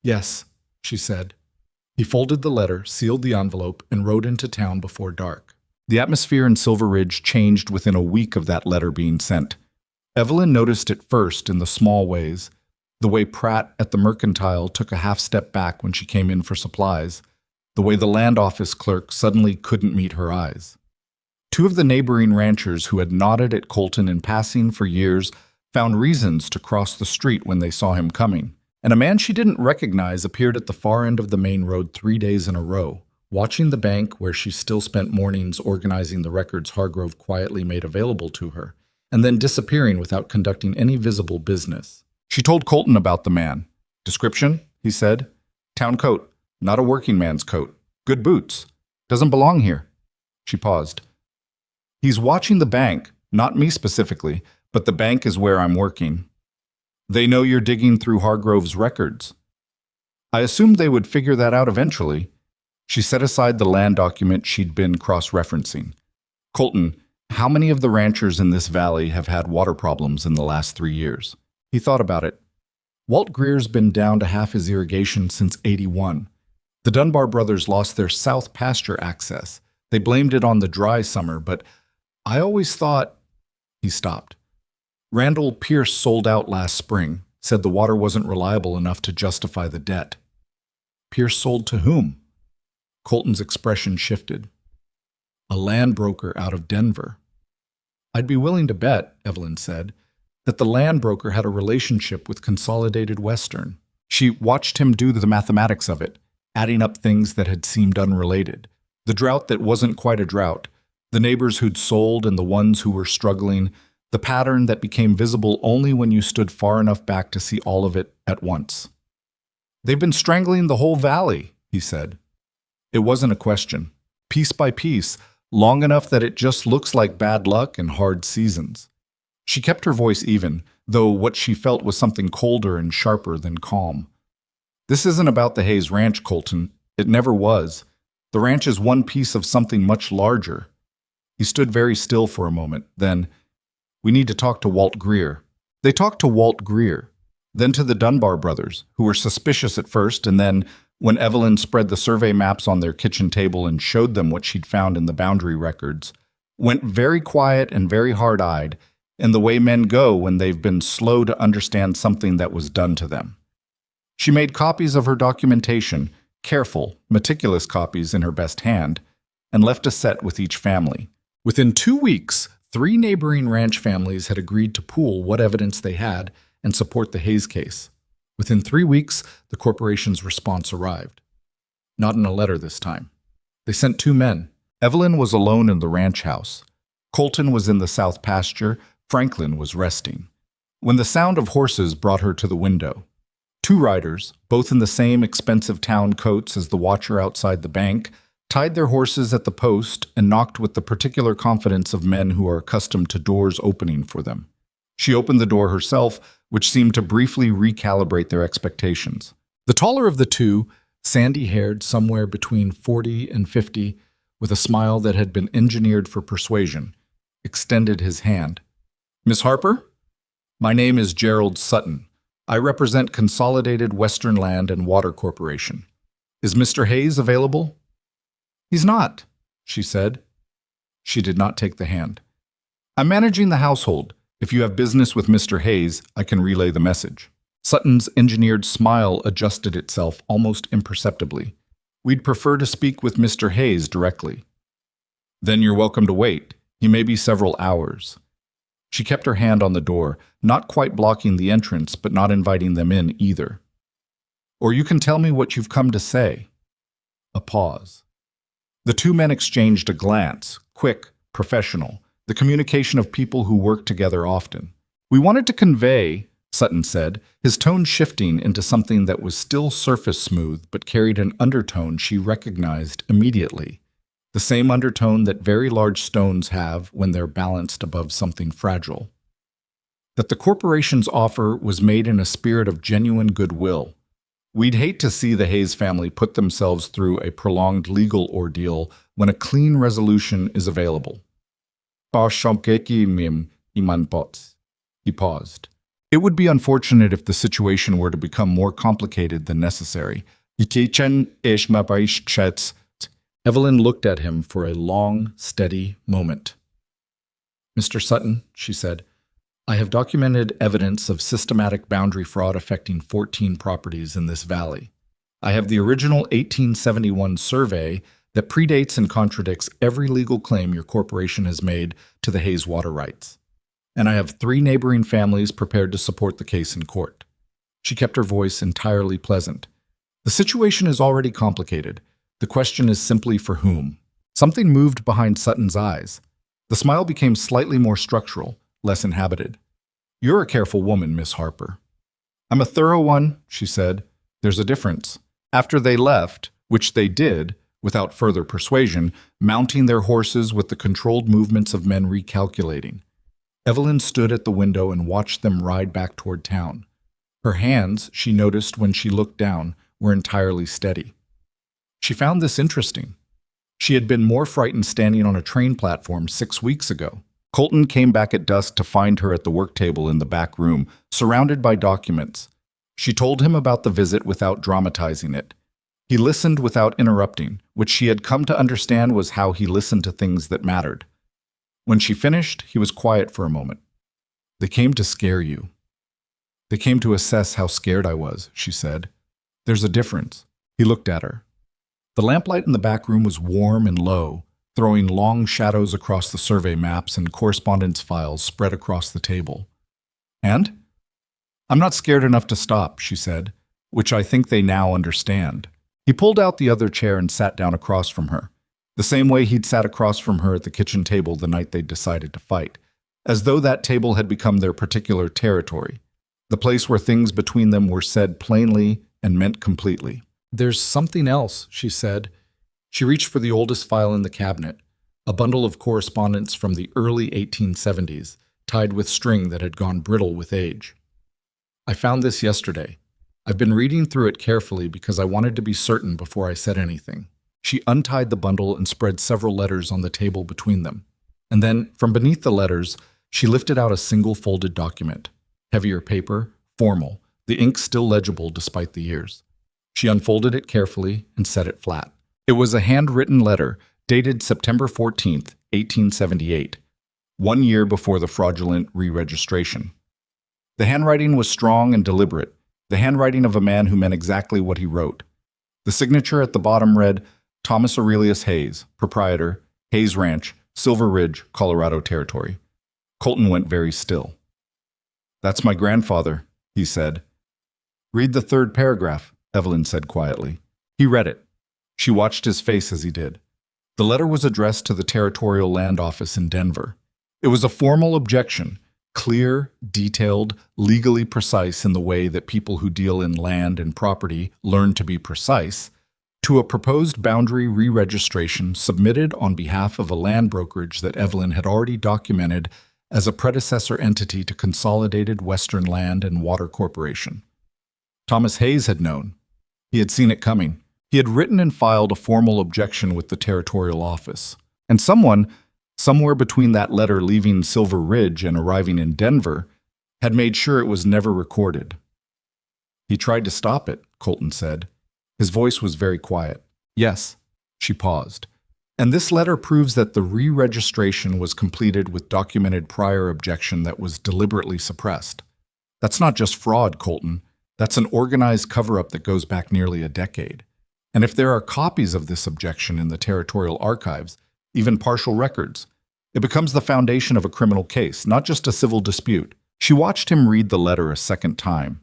Yes, she said. He folded the letter, sealed the envelope, and rode into town before dark. The atmosphere in Silver Ridge changed within a week of that letter being sent. Evelyn noticed it first in the small ways, the way Pratt at the Mercantile took a half step back when she came in for supplies, the way the land office clerk suddenly couldn't meet her eyes. 2 of the neighboring ranchers who had nodded at Colton in passing for years found reasons to cross the street when they saw him coming. And a man she didn't recognize appeared at the far end of the main road 3 days in a row, watching the bank where she still spent mornings organizing the records Hargrove quietly made available to her, and then disappearing without conducting any visible business. She told Colton about the man. Description, he said. Town coat, not a working man's coat. Good boots. Doesn't belong here. She paused. He's watching the bank, not me specifically, but the bank is where I'm working. They know you're digging through Hargrove's records. I assumed they would figure that out eventually. She set aside the land document she'd been cross-referencing. Colton, how many of the ranchers in this valley have had water problems in the last 3 years? He thought about it. Walt Greer's been down to half his irrigation since '81. The Dunbar brothers lost their south pasture access. They blamed it on the dry summer, but I always thought... He stopped. Randall Pierce sold out last spring, said the water wasn't reliable enough to justify the debt. Pierce sold to whom? Colton's expression shifted. A land broker out of Denver. I'd be willing to bet, Evelyn said, that the land broker had a relationship with Consolidated Western. She watched him do the mathematics of it, adding up things that had seemed unrelated. The drought that wasn't quite a drought, the neighbors who'd sold and the ones who were struggling, the pattern that became visible only when you stood far enough back to see all of it at once. "They've been strangling the whole valley," he said. It wasn't a question. Piece by piece, long enough that it just looks like bad luck and hard seasons. She kept her voice even, though what she felt was something colder and sharper than calm. "This isn't about the Hayes Ranch, Colton. It never was. The ranch is one piece of something much larger." He stood very still for a moment. Then, "We need to talk to Walt Greer." They talked to Walt Greer, then to the Dunbar brothers, who were suspicious at first, and then, when Evelyn spread the survey maps on their kitchen table and showed them what she'd found in the boundary records, went very quiet and very hard-eyed, in the way men go when they've been slow to understand something that was done to them. She made copies of her documentation, careful, meticulous copies in her best hand, and left a set with each family. Within 2 weeks, 3 neighboring ranch families had agreed to pool what evidence they had and support the Hayes case. Within 3 weeks, the corporation's response arrived. Not in a letter this time. They sent 2 men. Evelyn was alone in the ranch house. Colton was in the south pasture. Franklin was resting. When the sound of horses brought her to the window, 2 riders, both in the same expensive town coats as the watcher outside the bank, tied their horses at the post and knocked with the particular confidence of men who are accustomed to doors opening for them. She opened the door herself, which seemed to briefly recalibrate their expectations. The taller of the 2, sandy-haired, somewhere between 40 and 50, with a smile that had been engineered for persuasion, extended his hand. "Miss Harper? My name is Gerald Sutton. I represent Consolidated Western Land and Water Corporation. Is Mr. Hayes available?" "He's not," she said. She did not take the hand. "I'm managing the household. If you have business with Mr. Hayes, I can relay the message." Sutton's engineered smile adjusted itself almost imperceptibly. "We'd prefer to speak with Mr. Hayes directly." "Then you're welcome to wait. He may be several hours." She kept her hand on the door, not quite blocking the entrance, but not inviting them in either. "Or you can tell me what you've come to say." A pause. The 2 men exchanged a glance, quick, professional, the communication of people who work together often. "We wanted to convey," Sutton said, his tone shifting into something that was still surface smooth but carried an undertone she recognized immediately. The same undertone that very large stones have when they're balanced above something fragile. That the corporation's offer was made in a spirit of genuine goodwill. "We'd hate to see the Hayes family put themselves through a prolonged legal ordeal when a clean resolution is available." He paused. "It would be unfortunate if the situation were to become more complicated than necessary." Evelyn looked at him for a long, steady moment. "Mr. Sutton," she said, "I have documented evidence of systematic boundary fraud affecting 14 properties in this valley. I have the original 1871 survey that predates and contradicts every legal claim your corporation has made to the Hayes water rights. And I have 3 neighboring families prepared to support the case in court." She kept her voice entirely pleasant. "The situation is already complicated. The question is simply for whom." Something moved behind Sutton's eyes. The smile became slightly more structural, less inhabited. "You're a careful woman, Miss Harper." "I'm a thorough one," she said. "There's a difference." After they left, which they did, without further persuasion, mounting their horses with the controlled movements of men recalculating, Evelyn stood at the window and watched them ride back toward town. Her hands, she noticed when she looked down, were entirely steady. She found this interesting. She had been more frightened standing on a train platform 6 weeks ago. Colton came back at dusk to find her at the work table in the back room, surrounded by documents. She told him about the visit without dramatizing it. He listened without interrupting, which she had come to understand was how he listened to things that mattered. When she finished, he was quiet for a moment. "They came to scare you." "They came to assess how scared I was," she said. "There's a difference." He looked at her. The lamplight in the back room was warm and low, throwing long shadows across the survey maps and correspondence files spread across the table. "And? I'm not scared enough to stop," she said. which I think they now understand. He pulled out the other chair and sat down across from her, the same way he'd sat across from her at the kitchen table the night they'd decided to fight, as though that table had become their particular territory, the place where things between them were said plainly and meant completely. "There's something else," she said. She reached for the oldest file in the cabinet, a bundle of correspondence from the early 1870s, tied with string that had gone brittle with age. "I found this yesterday. I've been reading through it carefully because I wanted to be certain before I said anything." She untied the bundle and spread several letters on the table between them. And then, from beneath the letters, she lifted out a single folded document. Heavier paper, formal, the ink still legible despite the years. She unfolded it carefully and set it flat. It was a handwritten letter dated September 14th, 1878, 1 year before the fraudulent re-registration. The handwriting was strong and deliberate, the handwriting of a man who meant exactly what he wrote. The signature at the bottom read, Thomas Aurelius Hayes, proprietor, Hayes Ranch, Silver Ridge, Colorado Territory. Colton went very still. "That's my grandfather," he said. "Read the third paragraph," Evelyn said quietly. He read it. She watched his face as he did. The letter was addressed to the Territorial Land Office in Denver. It was a formal objection, clear, detailed, legally precise in the way that people who deal in land and property learn to be precise, to a proposed boundary re-registration submitted on behalf of a land brokerage that Evelyn had already documented as a predecessor entity to Consolidated Western Land and Water Corporation. Thomas Hayes had known. He had seen it coming. He had written and filed a formal objection with the territorial office. And someone, somewhere between that letter leaving Silver Ridge and arriving in Denver, had made sure it was never recorded. "He tried to stop it," Colton said. His voice was very quiet. "Yes." She paused. "And this letter proves that the re-registration was completed with documented prior objection that was deliberately suppressed. That's not just fraud, Colton. That's an organized cover-up that goes back nearly a decade. And if there are copies of this objection in the territorial archives, even partial records, it becomes the foundation of a criminal case, not just a civil dispute." She watched him read the letter a second time.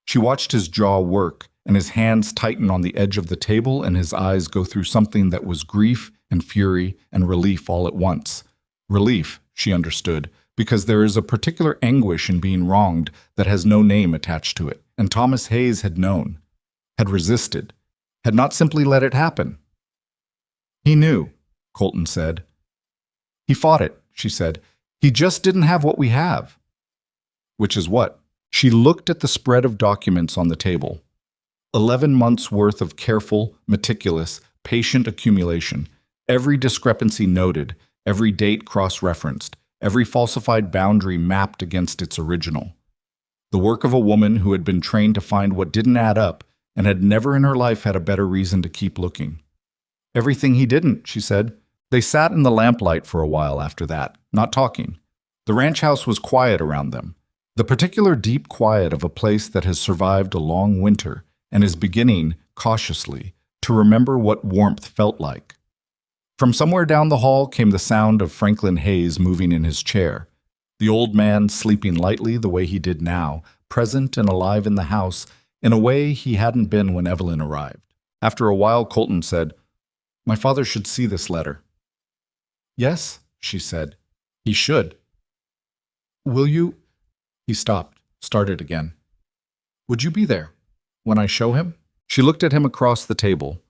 She watched his jaw work and his hands tighten on the edge of the table and his eyes go through something that was grief and fury and relief all at once. Relief, she understood, because there is a particular anguish in being wronged that has no name attached to it. And Thomas Hayes had known, had resisted, had not simply let it happen. "He knew," Colton said. "He fought it," she said. "He just didn't have what we have." "Which is what?" She looked at the spread of documents on the table. 11 months' worth of careful, meticulous, patient accumulation, every discrepancy noted, every date cross-referenced, every falsified boundary mapped against its original. The work of a woman who had been trained to find what didn't add up and had never in her life had a better reason to keep looking. "Everything he didn't," she said. They sat in the lamplight for a while after that, not talking. The ranch house was quiet around them, the particular deep quiet of a place that has survived a long winter and is beginning, cautiously, to remember what warmth felt like. From somewhere down the hall came the sound of Franklin Hayes moving in his chair, the old man sleeping lightly the way he did now, present and alive in the house in a way he hadn't been when Evelyn arrived. After a while, Colton said, "My father should see this letter." "Yes," she said. "He should." "Will you—" He stopped, started again. "Would you be there when I show him?" She looked at him across the table.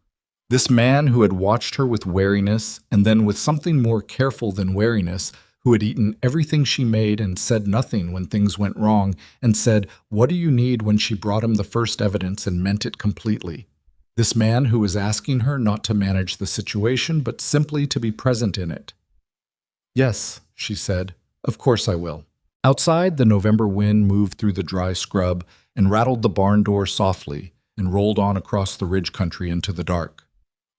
This man who had watched her with wariness, and then with something more careful than wariness, who had eaten everything she made and said nothing when things went wrong, and said, "What do you need?" when she brought him the first evidence and meant it completely. This man who was asking her not to manage the situation, but simply to be present in it. "Yes," she said, "of course I will." Outside, the November wind moved through the dry scrub and rattled the barn door softly and rolled on across the ridge country into the dark.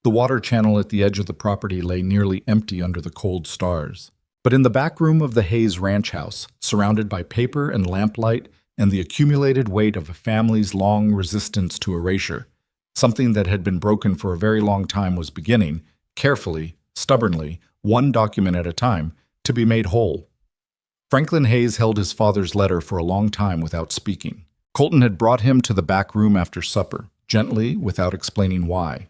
The water channel at the edge of the property lay nearly empty under the cold stars. But in the back room of the Hayes ranch house, surrounded by paper and lamplight and the accumulated weight of a family's long resistance to erasure, something that had been broken for a very long time was beginning, carefully, stubbornly, one document at a time, to be made whole. Franklin Hayes held his father's letter for a long time without speaking. Colton had brought him to the back room after supper, gently, without explaining why.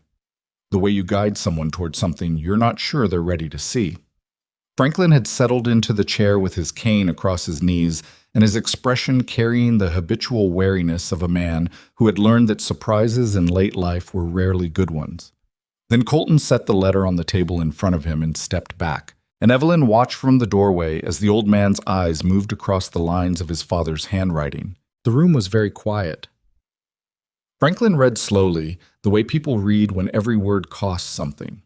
The way you guide someone towards something you're not sure they're ready to see. Franklin had settled into the chair with his cane across his knees and his expression carrying the habitual wariness of a man who had learned that surprises in late life were rarely good ones. Then Colton set the letter on the table in front of him and stepped back, and Evelyn watched from the doorway as the old man's eyes moved across the lines of his father's handwriting. The room was very quiet. Franklin read slowly, the way people read when every word costs something.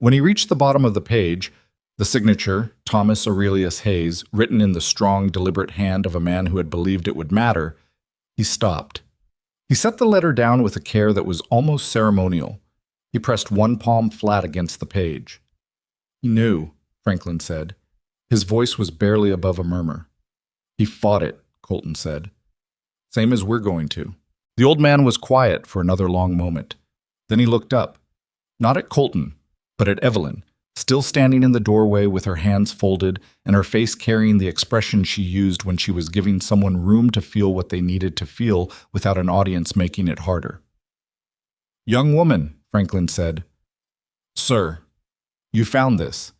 When he reached the bottom of the page, the signature, Thomas Aurelius Hayes, written in the strong, deliberate hand of a man who had believed it would matter, he stopped. He set the letter down with a care that was almost ceremonial. He pressed one palm flat against the page. He knew, Franklin said. His voice was barely above a murmur. He fought it, Colton said. Same as we're going to. The old man was quiet for another long moment. Then he looked up, not at Colton, but at Evelyn, still standing in the doorway with her hands folded and her face carrying the expression she used when she was giving someone room to feel what they needed to feel without an audience making it harder. Young woman, Franklin said. Sir, you found this.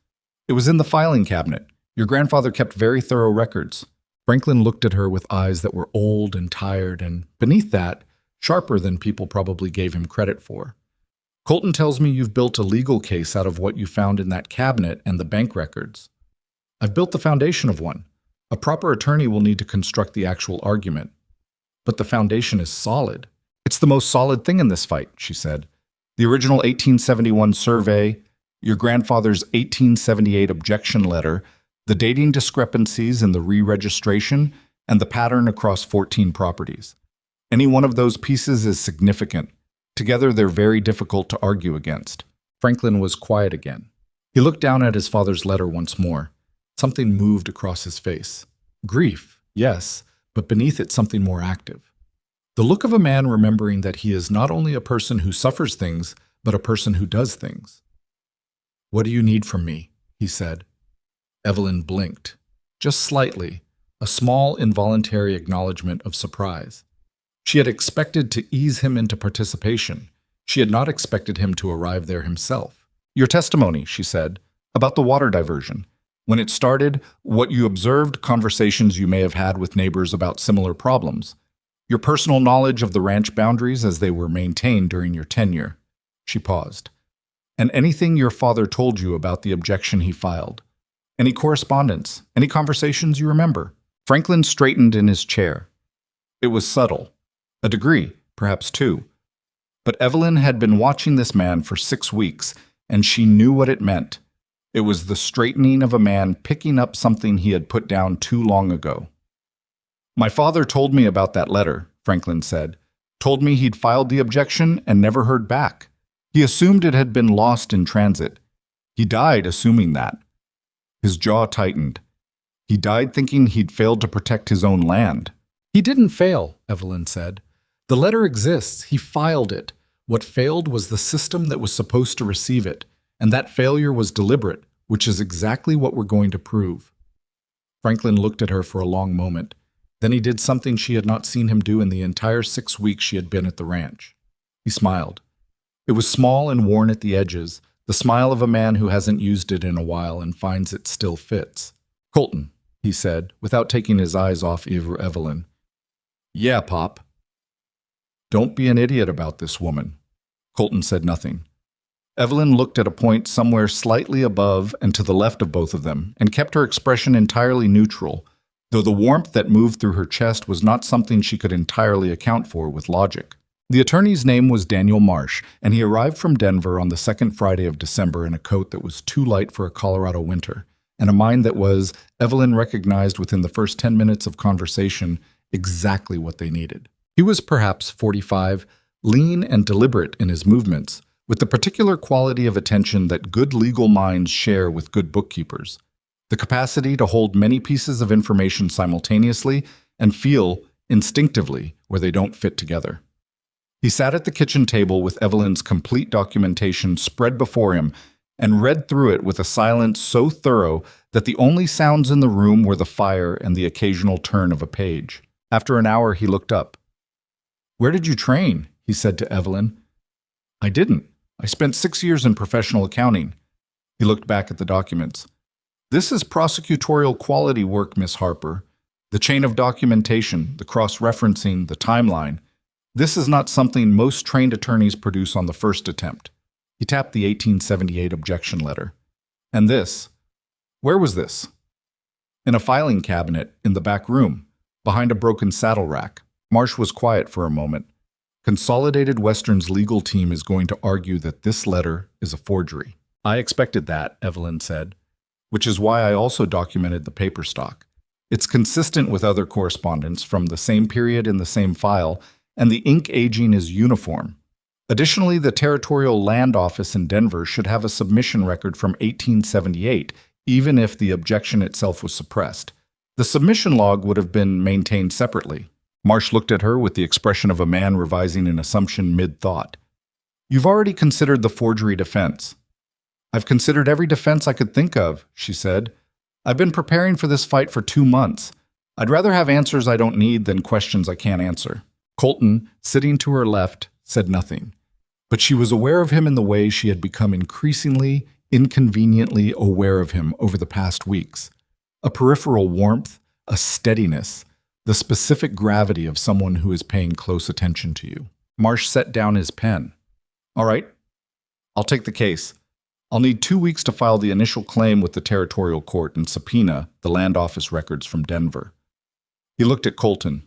It was in the filing cabinet. Your grandfather kept very thorough records. Franklin looked at her with eyes that were old and tired and, beneath that, sharper than people probably gave him credit for. Colton tells me you've built a legal case out of what you found in that cabinet and the bank records. I've built the foundation of one. A proper attorney will need to construct the actual argument. But the foundation is solid. It's the most solid thing in this fight, she said. The original 1871 survey, your grandfather's 1878 objection letter, the dating discrepancies in the re-registration, and the pattern across 14 properties. Any one of those pieces is significant. Together, they're very difficult to argue against. Franklin was quiet again. He looked down at his father's letter once more. Something moved across his face. Grief, yes, but beneath it something more active. The look of a man remembering that he is not only a person who suffers things, but a person who does things. What do you need from me? He said. Evelyn blinked, just slightly, a small involuntary acknowledgement of surprise. She had expected to ease him into participation. She had not expected him to arrive there himself. Your testimony, she said, about the water diversion. When it started, what you observed, conversations you may have had with neighbors about similar problems. Your personal knowledge of the ranch boundaries as they were maintained during your tenure. She paused. And anything your father told you about the objection he filed. Any correspondence, any conversations you remember. Franklin straightened in his chair. It was subtle. A degree, perhaps two. But Evelyn had been watching this man for 6 weeks, and she knew what it meant. It was the straightening of a man picking up something he had put down too long ago. My father told me about that letter, Franklin said. Told me he'd filed the objection and never heard back. He assumed it had been lost in transit. He died assuming that. His jaw tightened. He died thinking he'd failed to protect his own land. He didn't fail, Evelyn said. The letter exists. He filed it. What failed was the system that was supposed to receive it, and that failure was deliberate, which is exactly what we're going to prove. Franklin looked at her for a long moment. Then he did something she had not seen him do in the entire 6 weeks she had been at the ranch. He smiled. It was small and worn at the edges, the smile of a man who hasn't used it in a while and finds it still fits. Colton, he said, without taking his eyes off Evelyn. Yeah, Pop. Don't be an idiot about this woman. Colton said nothing. Evelyn looked at a point somewhere slightly above and to the left of both of them and kept her expression entirely neutral, though the warmth that moved through her chest was not something she could entirely account for with logic. The attorney's name was Daniel Marsh, and he arrived from Denver on the second Friday of December in a coat that was too light for a Colorado winter, and a mind that was, Evelyn recognized within the first 10 minutes of conversation, exactly what they needed. He was perhaps 45, lean and deliberate in his movements, with the particular quality of attention that good legal minds share with good bookkeepers, the capacity to hold many pieces of information simultaneously and feel, instinctively, where they don't fit together. He sat at the kitchen table with Evelyn's complete documentation spread before him and read through it with a silence so thorough that the only sounds in the room were the fire and the occasional turn of a page. After an hour, he looked up. "Where did you train?" he said to Evelyn. "I didn't. I spent 6 years in professional accounting." He looked back at the documents. "This is prosecutorial quality work, Miss Harper. The chain of documentation, the cross-referencing, the timeline. This is not something most trained attorneys produce on the first attempt." He tapped the 1878 objection letter. "And this? Where was this?" "In a filing cabinet in the back room, behind a broken saddle rack." Marsh was quiet for a moment. Consolidated Western's legal team is going to argue that this letter is a forgery. "I expected that," Evelyn said, "which is why I also documented the paper stock. It's consistent with other correspondence from the same period in the same file, and the ink aging is uniform. Additionally, the Territorial Land Office in Denver should have a submission record from 1878, even if the objection itself was suppressed. The submission log would have been maintained separately." Marsh looked at her with the expression of a man revising an assumption mid-thought. "You've already considered the forgery defense." "I've considered every defense I could think of," she said. "I've been preparing for this fight for 2 months. I'd rather have answers I don't need than questions I can't answer." Colton, sitting to her left, said nothing. But she was aware of him in the way she had become increasingly, inconveniently aware of him over the past weeks. A peripheral warmth, a steadiness, the specific gravity of someone who is paying close attention to you. Marsh set down his pen. "All right, I'll take the case. I'll need 2 weeks to file the initial claim with the Territorial Court and subpoena the Land Office records from Denver." He looked at Colton.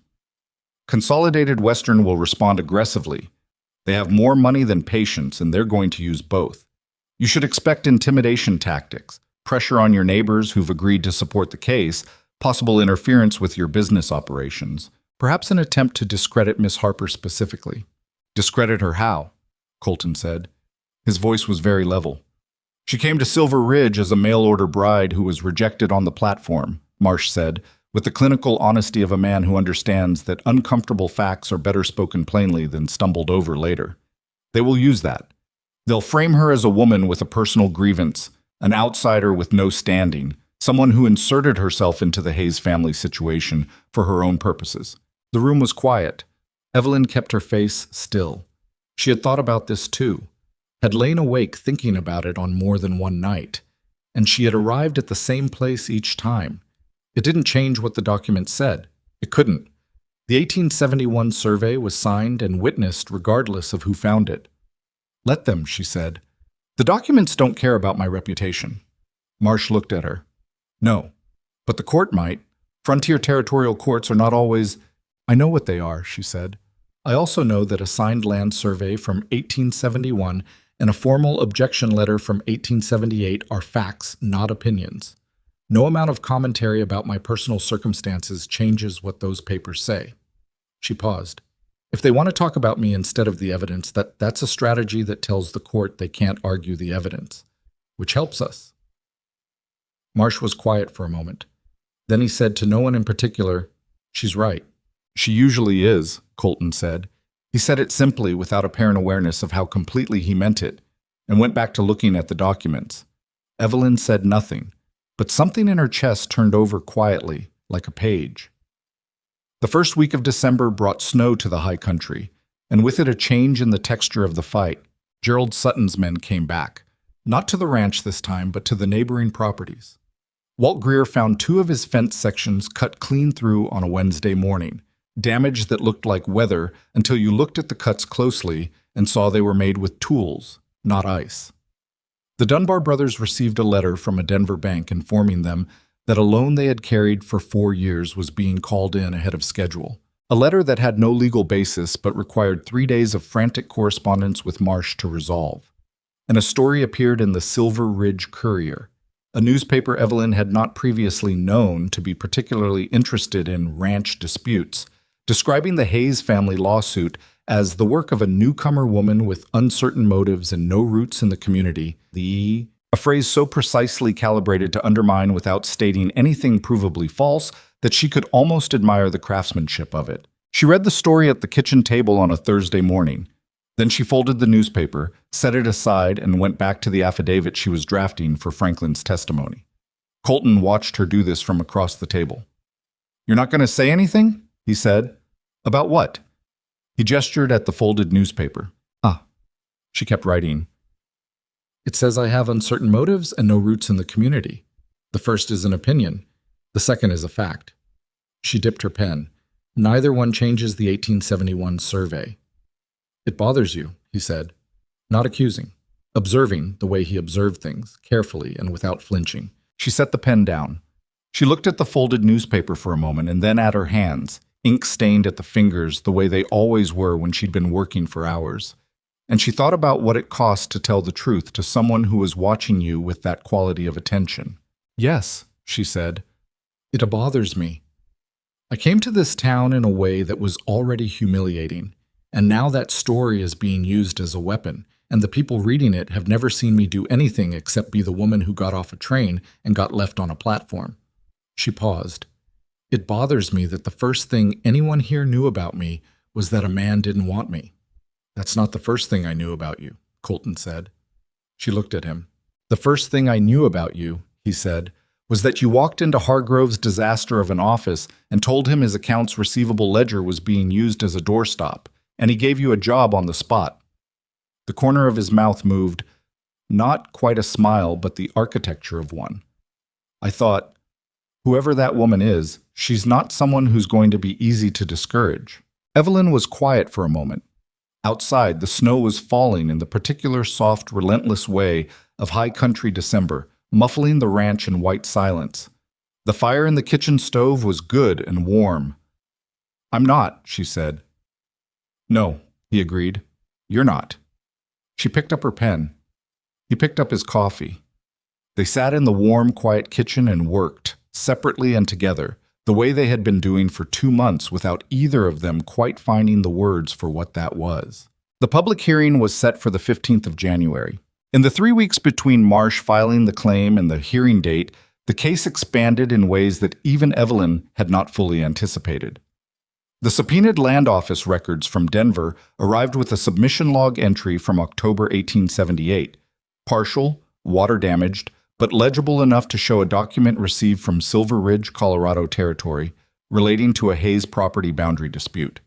"Consolidated Western will respond aggressively. They have more money than patience, and they're going to use both. You should expect intimidation tactics, pressure on your neighbors who've agreed to support the case, possible interference with your business operations, perhaps an attempt to discredit Miss Harper specifically." "Discredit her how?" Colton said. His voice was very level. "She came to Silver Ridge as a mail-order bride who was rejected on the platform," Marsh said, with the clinical honesty of a man who understands that uncomfortable facts are better spoken plainly than stumbled over later. "They will use that. They'll frame her as a woman with a personal grievance, an outsider with no standing, someone who inserted herself into the Hayes family situation for her own purposes." The room was quiet. Evelyn kept her face still. She had thought about this too, had lain awake thinking about it on more than one night, and she had arrived at the same place each time. It didn't change what the document said. It couldn't. The 1871 survey was signed and witnessed regardless of who found it. "Let them," she said. "The documents don't care about my reputation." Marsh looked at her. "No, but the court might. Frontier territorial courts are not always—" "I know what they are," she said. "I also know that a signed land survey from 1871 and a formal objection letter from 1878 are facts, not opinions. No amount of commentary about my personal circumstances changes what those papers say." She paused. "If they want to talk about me instead of the evidence, that's a strategy that tells the court they can't argue the evidence, which helps us." Marsh was quiet for a moment. Then he said to no one in particular, "She's right." "She usually is," Colton said. He said it simply, without apparent awareness of how completely he meant it, and went back to looking at the documents. Evelyn said nothing, but something in her chest turned over quietly, like a page. The first week of December brought snow to the high country, and with it a change in the texture of the fight. Gerald Sutton's men came back, not to the ranch this time, but to the neighboring properties. Walt Greer found 2 of his fence sections cut clean through on a Wednesday morning, damage that looked like weather until you looked at the cuts closely and saw they were made with tools, not ice. The Dunbar brothers received a letter from a Denver bank informing them that a loan they had carried for 4 years was being called in ahead of schedule. A letter that had no legal basis but required 3 days of frantic correspondence with Marsh to resolve. And a story appeared in the Silver Ridge Courier, a newspaper Evelyn had not previously known to be particularly interested in ranch disputes, describing the Hayes family lawsuit as the work of a newcomer woman with uncertain motives and no roots in the community, a phrase so precisely calibrated to undermine without stating anything provably false that she could almost admire the craftsmanship of it. She read the story at the kitchen table on a Thursday morning. Then she folded the newspaper, set it aside, and went back to the affidavit she was drafting for Franklin's testimony. Colton watched her do this from across the table. "You're not going to say anything?" he said. About what? He gestured at the folded newspaper. Ah, she kept writing. It says I have uncertain motives and no roots in the community. The first is an opinion. The second is a fact. She dipped her pen. Neither one changes the 1871 survey. It bothers you, he said. Not accusing. Observing the way he observed things, carefully and without flinching. She set the pen down. She looked at the folded newspaper for a moment and then at her hands, ink-stained at the fingers the way they always were when she'd been working for hours. And she thought about what it cost to tell the truth to someone who was watching you with that quality of attention. Yes, she said. It bothers me. I came to this town in a way that was already humiliating, and now that story is being used as a weapon, and the people reading it have never seen me do anything except be the woman who got off a train and got left on a platform. She paused. It bothers me that the first thing anyone here knew about me was that a man didn't want me. That's not the first thing I knew about you, Colton said. She looked at him. The first thing I knew about you, he said, was that you walked into Hargrove's disaster of an office and told him his accounts receivable ledger was being used as a doorstop, and he gave you a job on the spot. The corner of his mouth moved, not quite a smile, but the architecture of one. I thought, whoever that woman is, she's not someone who's going to be easy to discourage. Evelyn was quiet for a moment. Outside, the snow was falling in the particular soft, relentless way of high country December, muffling the ranch in white silence. The fire in the kitchen stove was good and warm. I'm not, she said. No, he agreed. You're not. She picked up her pen. He picked up his coffee. They sat in the warm, quiet kitchen and worked, separately and together, the way they had been doing for 2 months without either of them quite finding the words for what that was. The public hearing was set for the 15th of January. In the 3 weeks between Marsh filing the claim and the hearing date, the case expanded in ways that even Evelyn had not fully anticipated. The subpoenaed land office records from Denver arrived with a submission log entry from October 1878, partial, water-damaged, but legible enough to show a document received from Silver Ridge, Colorado Territory, relating to a Hayes property boundary dispute.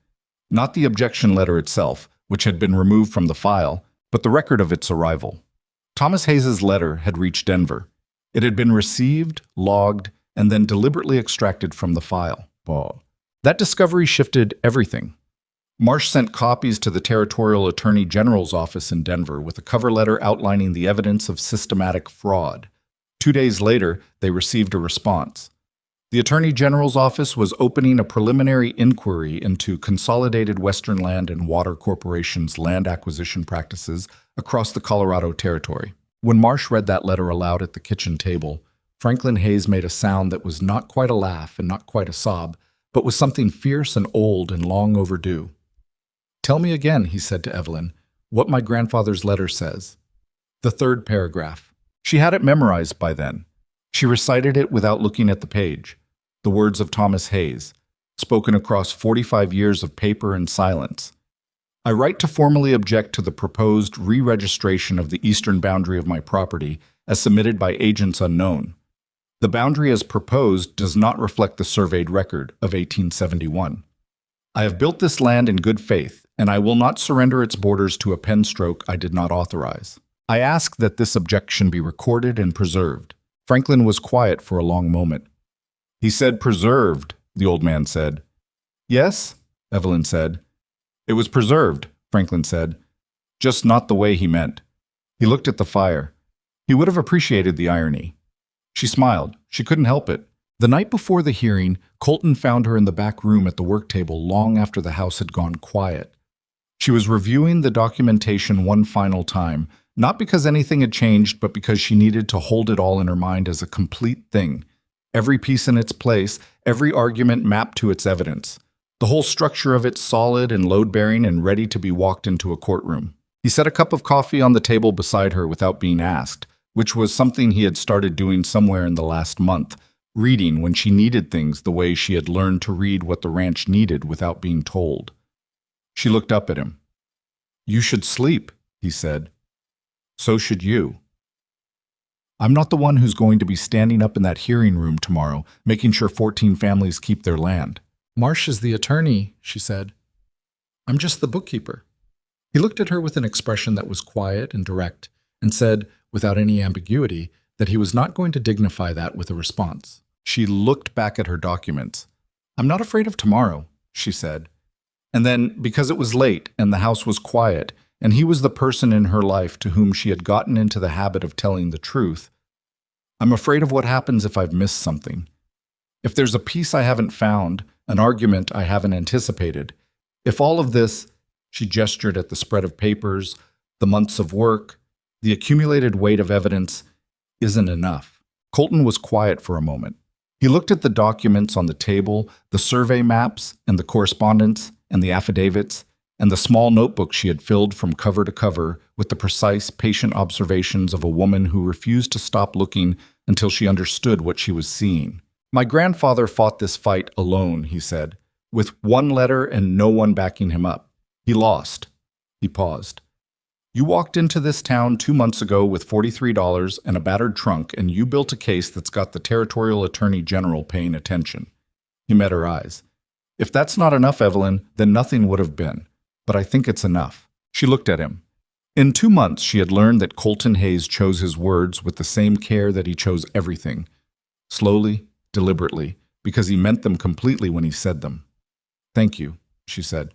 Not the objection letter itself, which had been removed from the file, but the record of its arrival. Thomas Hayes's letter had reached Denver. It had been received, logged, and then deliberately extracted from the file. That discovery shifted everything. Marsh sent copies to the Territorial Attorney General's office in Denver with a cover letter outlining the evidence of systematic fraud. 2 days later, they received a response. The Attorney General's office was opening a preliminary inquiry into Consolidated Western Land and Water Corporation's land acquisition practices across the Colorado Territory. When Marsh read that letter aloud at the kitchen table, Franklin Hayes made a sound that was not quite a laugh and not quite a sob, but was something fierce and old and long overdue. Tell me again, he said to Evelyn, what my grandfather's letter says. The third paragraph. She had it memorized by then. She recited it without looking at the page. The words of Thomas Hayes, spoken across 45 years of paper and silence. I write to formally object to the proposed re-registration of the eastern boundary of my property as submitted by agents unknown. The boundary as proposed does not reflect the surveyed record of 1871. I have built this land in good faith, and I will not surrender its borders to a pen stroke I did not authorize. I ask that this objection be recorded and preserved. Franklin was quiet for a long moment. He said preserved, the old man said. Yes, Evelyn said. It was preserved, Franklin said. Just not the way he meant. He looked at the fire. He would have appreciated the irony. She smiled. She couldn't help it. The night before the hearing, Colton found her in the back room at the work table long after the house had gone quiet. She was reviewing the documentation one final time, not because anything had changed, but because she needed to hold it all in her mind as a complete thing. Every piece in its place, every argument mapped to its evidence. The whole structure of it solid and load-bearing and ready to be walked into a courtroom. He set a cup of coffee on the table beside her without being asked, which was something he had started doing somewhere in the last month, reading when she needed things the way she had learned to read what the ranch needed without being told. She looked up at him. You should sleep, he said. So should you. I'm not the one who's going to be standing up in that hearing room tomorrow, making sure 14 families keep their land. Marsh is the attorney, she said. I'm just the bookkeeper. He looked at her with an expression that was quiet and direct, and said, without any ambiguity, that he was not going to dignify that with a response. She looked back at her documents. I'm not afraid of tomorrow, she said. And then, because it was late and the house was quiet, and he was the person in her life to whom she had gotten into the habit of telling the truth, I'm afraid of what happens if I've missed something. If there's a piece I haven't found, an argument I haven't anticipated, if all of this, she gestured at the spread of papers, the months of work, the accumulated weight of evidence, isn't enough. Colton was quiet for a moment. He looked at the documents on the table, the survey maps and the correspondence and the affidavits, and the small notebook she had filled from cover to cover with the precise, patient observations of a woman who refused to stop looking until she understood what she was seeing. My grandfather fought this fight alone, he said, with one letter and no one backing him up. He lost. He paused. You walked into this town 2 months ago with $43 and a battered trunk, and you built a case that's got the territorial attorney general paying attention. He met her eyes. If that's not enough, Evelyn, then nothing would have been. But I think it's enough. She looked at him. In 2 months, she had learned that Colton Hayes chose his words with the same care that he chose everything. Slowly, deliberately, because he meant them completely when he said them. Thank you, she said.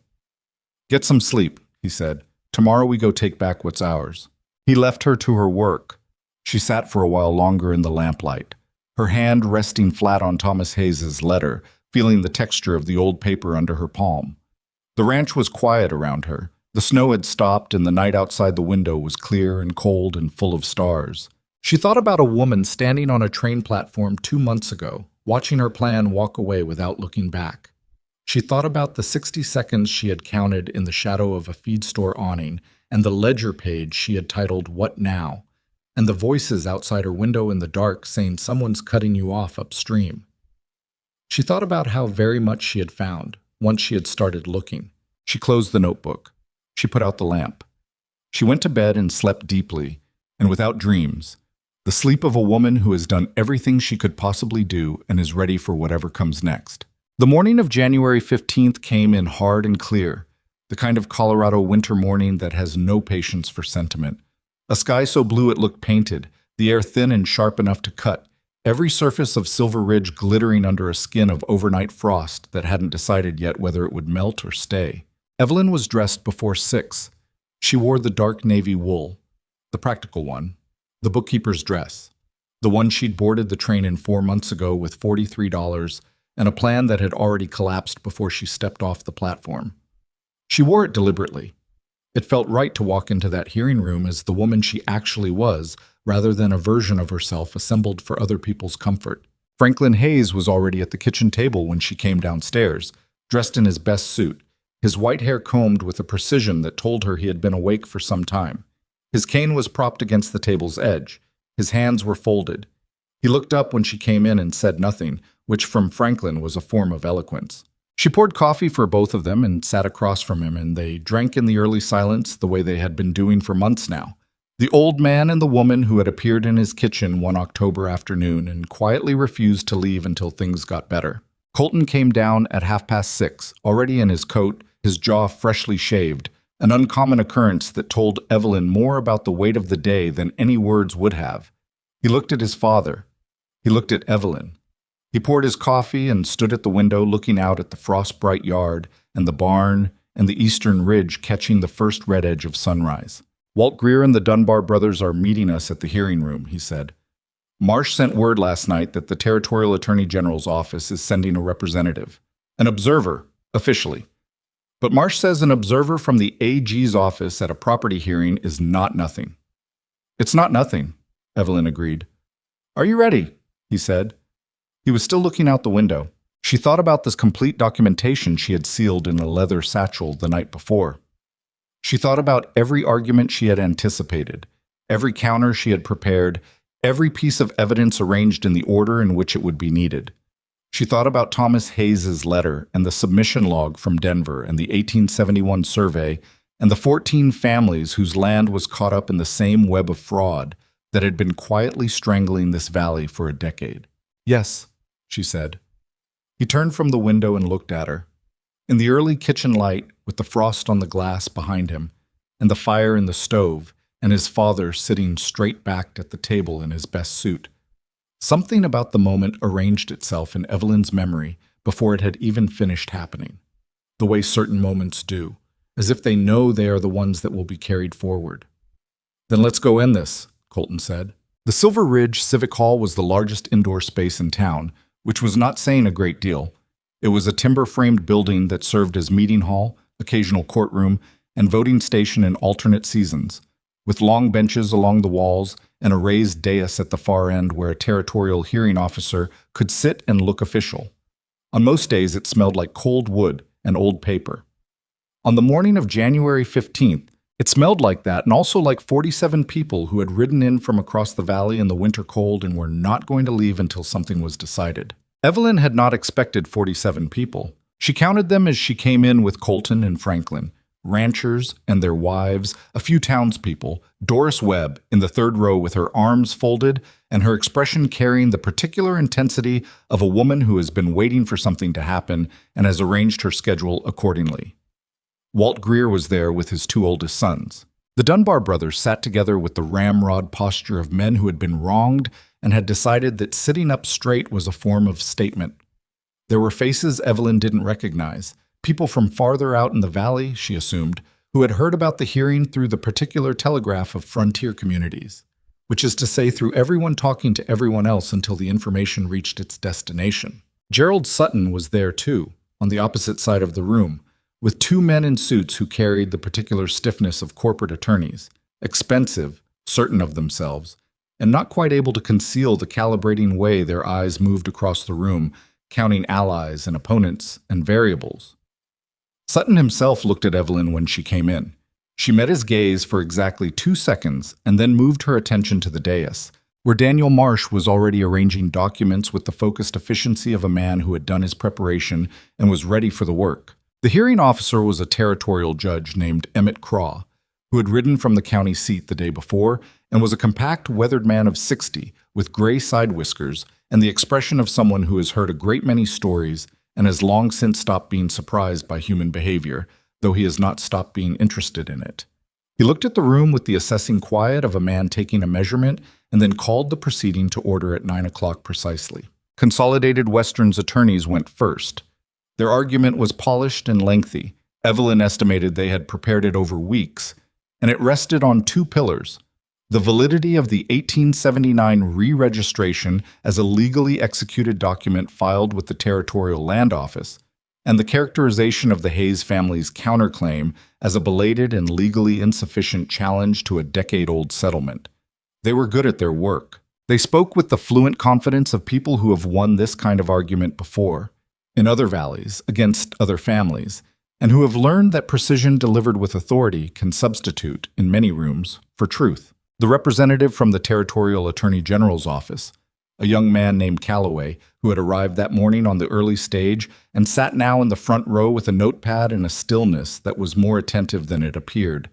Get some sleep, he said. Tomorrow we go take back what's ours. He left her to her work. She sat for a while longer in the lamplight, her hand resting flat on Thomas Hayes's letter, feeling the texture of the old paper under her palm. The ranch was quiet around her. The snow had stopped and the night outside the window was clear and cold and full of stars. She thought about a woman standing on a train platform 2 months ago, watching her plan walk away without looking back. She thought about the 60 seconds she had counted in the shadow of a feed store awning and the ledger page she had titled What Now, and the voices outside her window in the dark saying someone's cutting you off upstream. She thought about how very much she had found once she had started looking. She closed the notebook. She put out the lamp. She went to bed and slept deeply and without dreams, the sleep of a woman who has done everything she could possibly do and is ready for whatever comes next. The morning of January 15th came in hard and clear, the kind of Colorado winter morning that has no patience for sentiment. A sky so blue it looked painted, the air thin and sharp enough to cut, every surface of Silver Ridge glittering under a skin of overnight frost that hadn't decided yet whether it would melt or stay. Evelyn was dressed before 6. She wore the dark navy wool, the practical one, the bookkeeper's dress, the one she'd boarded the train in 4 months ago with $43 and a plan that had already collapsed before she stepped off the platform. She wore it deliberately. It felt right to walk into that hearing room as the woman she actually was, rather than a version of herself assembled for other people's comfort. Franklin Hayes was already at the kitchen table when she came downstairs, dressed in his best suit, his white hair combed with a precision that told her he had been awake for some time. His cane was propped against the table's edge. His hands were folded. He looked up when she came in and said nothing, which from Franklin was a form of eloquence. She poured coffee for both of them and sat across from him, and they drank in the early silence the way they had been doing for months now. The old man and the woman who had appeared in his kitchen one October afternoon and quietly refused to leave until things got better. Colton came down at 6:30, already in his coat, his jaw freshly shaved, an uncommon occurrence that told Evelyn more about the weight of the day than any words would have. He looked at his father. He looked at Evelyn. He poured his coffee and stood at the window looking out at the frost-bright yard and the barn and the eastern ridge catching the first red edge of sunrise. Walt Greer and the Dunbar brothers are meeting us at the hearing room, he said. Marsh sent word last night that the Territorial Attorney General's office is sending a representative, an observer, officially. But Marsh says an observer from the AG's office at a property hearing is not nothing. It's not nothing, Evelyn agreed. Are you ready? He said. He was still looking out the window. She thought about this complete documentation she had sealed in a leather satchel the night before. She thought about every argument she had anticipated, every counter she had prepared, every piece of evidence arranged in the order in which it would be needed. She thought about Thomas Hayes's letter and the submission log from Denver and the 1871 survey and the 14 families whose land was caught up in the same web of fraud that had been quietly strangling this valley for a decade. Yes, she said. He turned from the window and looked at her. In the early kitchen light, with the frost on the glass behind him, and the fire in the stove, and his father sitting straight-backed at the table in his best suit, something about the moment arranged itself in Evelyn's memory before it had even finished happening, the way certain moments do, as if they know they are the ones that will be carried forward. "Then let's go in this," Colton said. The Silver Ridge Civic Hall was the largest indoor space in town, which was not saying a great deal. It was a timber-framed building that served as meeting hall, occasional courtroom, and voting station in alternate seasons, with long benches along the walls and a raised dais at the far end where a territorial hearing officer could sit and look official. On most days, it smelled like cold wood and old paper. On the morning of January 15th, it smelled like that, and also like 47 people who had ridden in from across the valley in the winter cold and were not going to leave until something was decided. Evelyn had not expected 47 people. She counted them as she came in with Colton and Franklin, ranchers and their wives, a few townspeople, Doris Webb in the third row with her arms folded and her expression carrying the particular intensity of a woman who has been waiting for something to happen and has arranged her schedule accordingly. Walt Greer was there with his two oldest sons. The Dunbar brothers sat together with the ramrod posture of men who had been wronged and had decided that sitting up straight was a form of statement. There were faces Evelyn didn't recognize, people from farther out in the valley, she assumed, who had heard about the hearing through the particular telegraph of frontier communities, which is to say through everyone talking to everyone else until the information reached its destination. Gerald Sutton was there too, on the opposite side of the room, with two men in suits who carried the particular stiffness of corporate attorneys, expensive, certain of themselves, and not quite able to conceal the calibrating way their eyes moved across the room, counting allies and opponents and variables. Sutton himself looked at Evelyn when she came in. She met his gaze for exactly 2 seconds and then moved her attention to the dais, where Daniel Marsh was already arranging documents with the focused efficiency of a man who had done his preparation and was ready for the work. The hearing officer was a territorial judge named Emmett Craw, who had ridden from the county seat the day before and was a compact, weathered man of 60 with gray side whiskers and the expression of someone who has heard a great many stories and has long since stopped being surprised by human behavior, though he has not stopped being interested in it. He looked at the room with the assessing quiet of a man taking a measurement and then called the proceeding to order at 9 o'clock precisely. Consolidated Western's attorneys went first. Their argument was polished and lengthy. Evelyn estimated they had prepared it over weeks, and it rested on 2 pillars: the validity of the 1879 re-registration as a legally executed document filed with the Territorial Land Office, and the characterization of the Hayes family's counterclaim as a belated and legally insufficient challenge to a decade-old settlement. They were good at their work. They spoke with the fluent confidence of people who have won this kind of argument before, in other valleys, against other families, and who have learned that precision delivered with authority can substitute, in many rooms, for truth. The representative from the Territorial Attorney General's office, a young man named Calloway, who had arrived that morning on the early stage and sat now in the front row with a notepad and a stillness that was more attentive than it appeared,